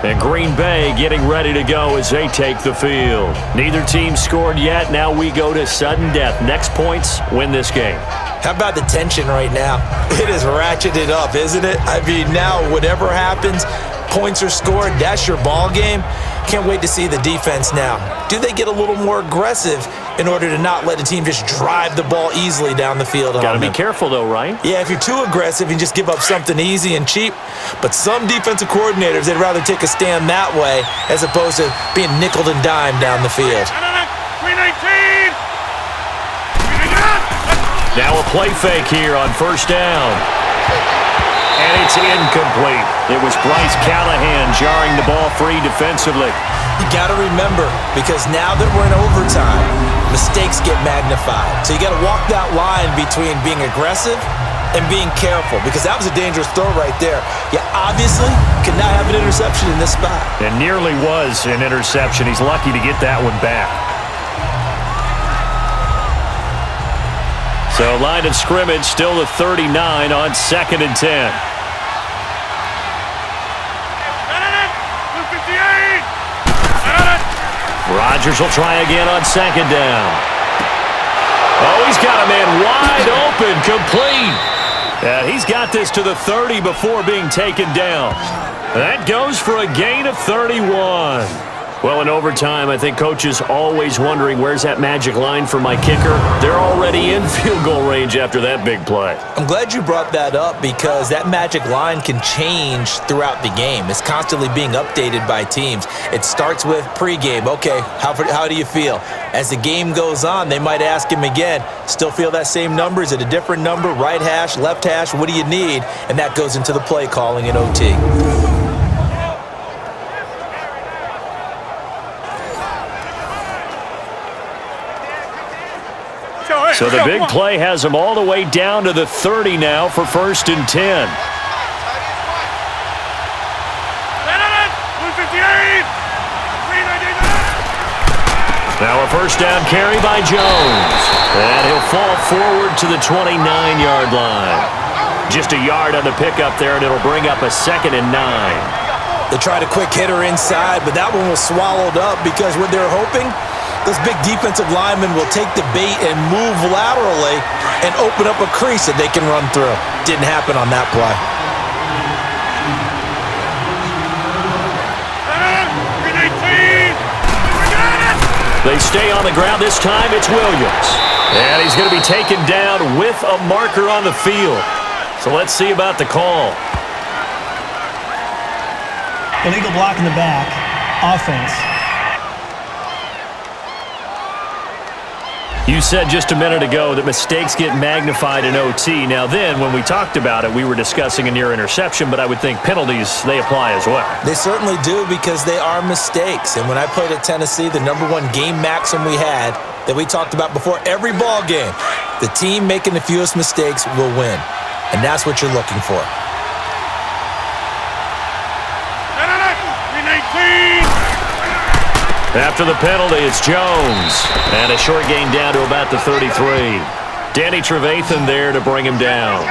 And Green Bay getting ready to go as they take the field. Neither team scored yet. Now we go to sudden death. Next points win this game. How about the tension right now? It is ratcheted up, isn't it? I mean, now whatever happens, points are scored, that's your ball game. Can't wait to see the defense now. Do they get a little more aggressive in order to not let the team just drive the ball easily down the field? Got to be careful, though, right? Yeah, if you're too aggressive, you just give up something easy and cheap. But some defensive coordinators, they'd rather take a stand that way as opposed to being nickeled and dimed down the field. Now a play fake here on first down. And it's incomplete. It was Bryce Callahan jarring the ball free defensively. You got to remember, because now that we're in overtime, mistakes get magnified. So you got to walk that line between being aggressive and being careful, because that was a dangerous throw right there. You obviously could not have an interception in this spot. It nearly was an interception. He's lucky to get that one back. So line of scrimmage still the 39 on 2nd and 10. Rodgers will try again on 2nd down. Oh, he's got a man wide open, complete. And he's got this to the 30 before being taken down. That goes for a gain of 31. Well, in overtime, I think coaches always wondering, where's that magic line for my kicker? They're already in field goal range after that big play. I'm glad you brought that up, because that magic line can change throughout the game. It's constantly being updated by teams. It starts with pregame. Okay, how do you feel? As the game goes on, they might ask him again, still feel that same number? Is it a different number? Right hash, left hash? What do you need? And that goes into the play calling in OT. So the big play has them all the way down to the 30 now for 1st and 10. Now a first down carry by Jones. And he'll fall forward to the 29-yard line. Just a yard on the pickup there, and it'll bring up a 2nd and 9. They tried a quick hitter inside, but that one was swallowed up, because what they're hoping, those big defensive linemen will take the bait and move laterally and open up a crease that they can run through. Didn't happen on that play. They stay on the ground. This time it's Williams. And he's going to be taken down with a marker on the field. So let's see about the call. Illegal block in the back. Offense. You said just a minute ago that mistakes get magnified in OT. Now then, when we talked about it, we were discussing a near interception, but I would think penalties, they apply as well. They certainly do because they are mistakes. And when I played at Tennessee, the #1 game maxim we had that we talked about before every ball game, the team making the fewest mistakes will win. And that's what you're looking for. After the penalty, it's Jones. And a short gain down to about the 33. Danny Trevathan there to bring him down.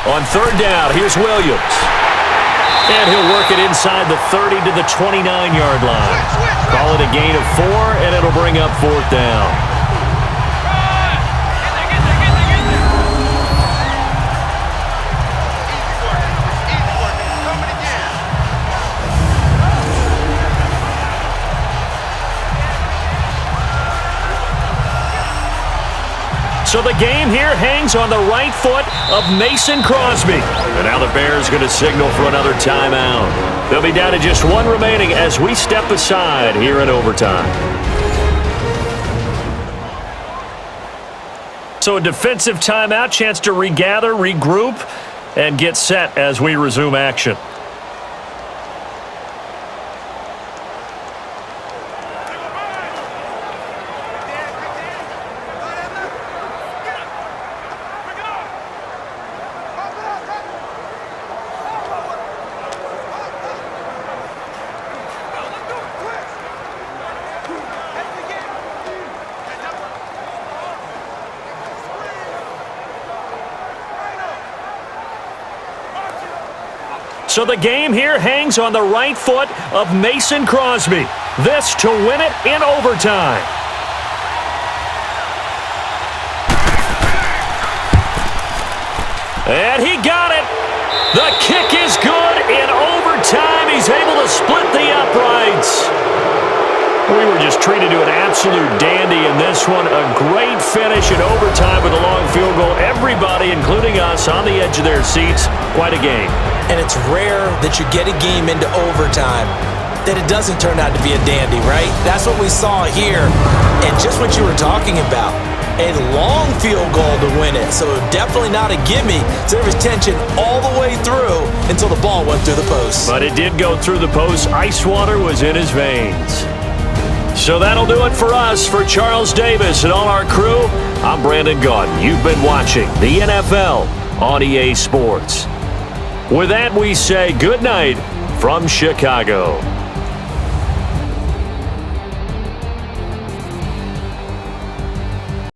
On third down, here's Williams. And he'll work it inside the 30 to the 29-yard line. Call it a gain of 4, and it'll bring up fourth down. So the game here hangs on the right foot of Mason Crosby. And now the Bears going to signal for another timeout. They'll be down to just one remaining as we step aside here in overtime. So a defensive timeout, chance to regather, regroup, and get set as we resume action. So the game here hangs on the right foot of Mason Crosby. This to win it in overtime. And he got it. The kick is good in overtime. He's able to split the uprights. We were just treated to an absolute dandy in this one. A great finish in overtime with a long field goal. Everybody, including us, on the edge of their seats. Quite a game. And it's rare that you get a game into overtime that it doesn't turn out to be a dandy, right? That's what we saw here. And just what you were talking about, a long field goal to win it. So definitely not a gimme. So there was tension all the way through until the ball went through the post. But it did go through the post. Ice water was in his veins. So that'll do it for us. For Charles Davis and all our crew, I'm Brandon Gaudin. You've been watching the NFL on EA Sports. With that, we say good night from Chicago.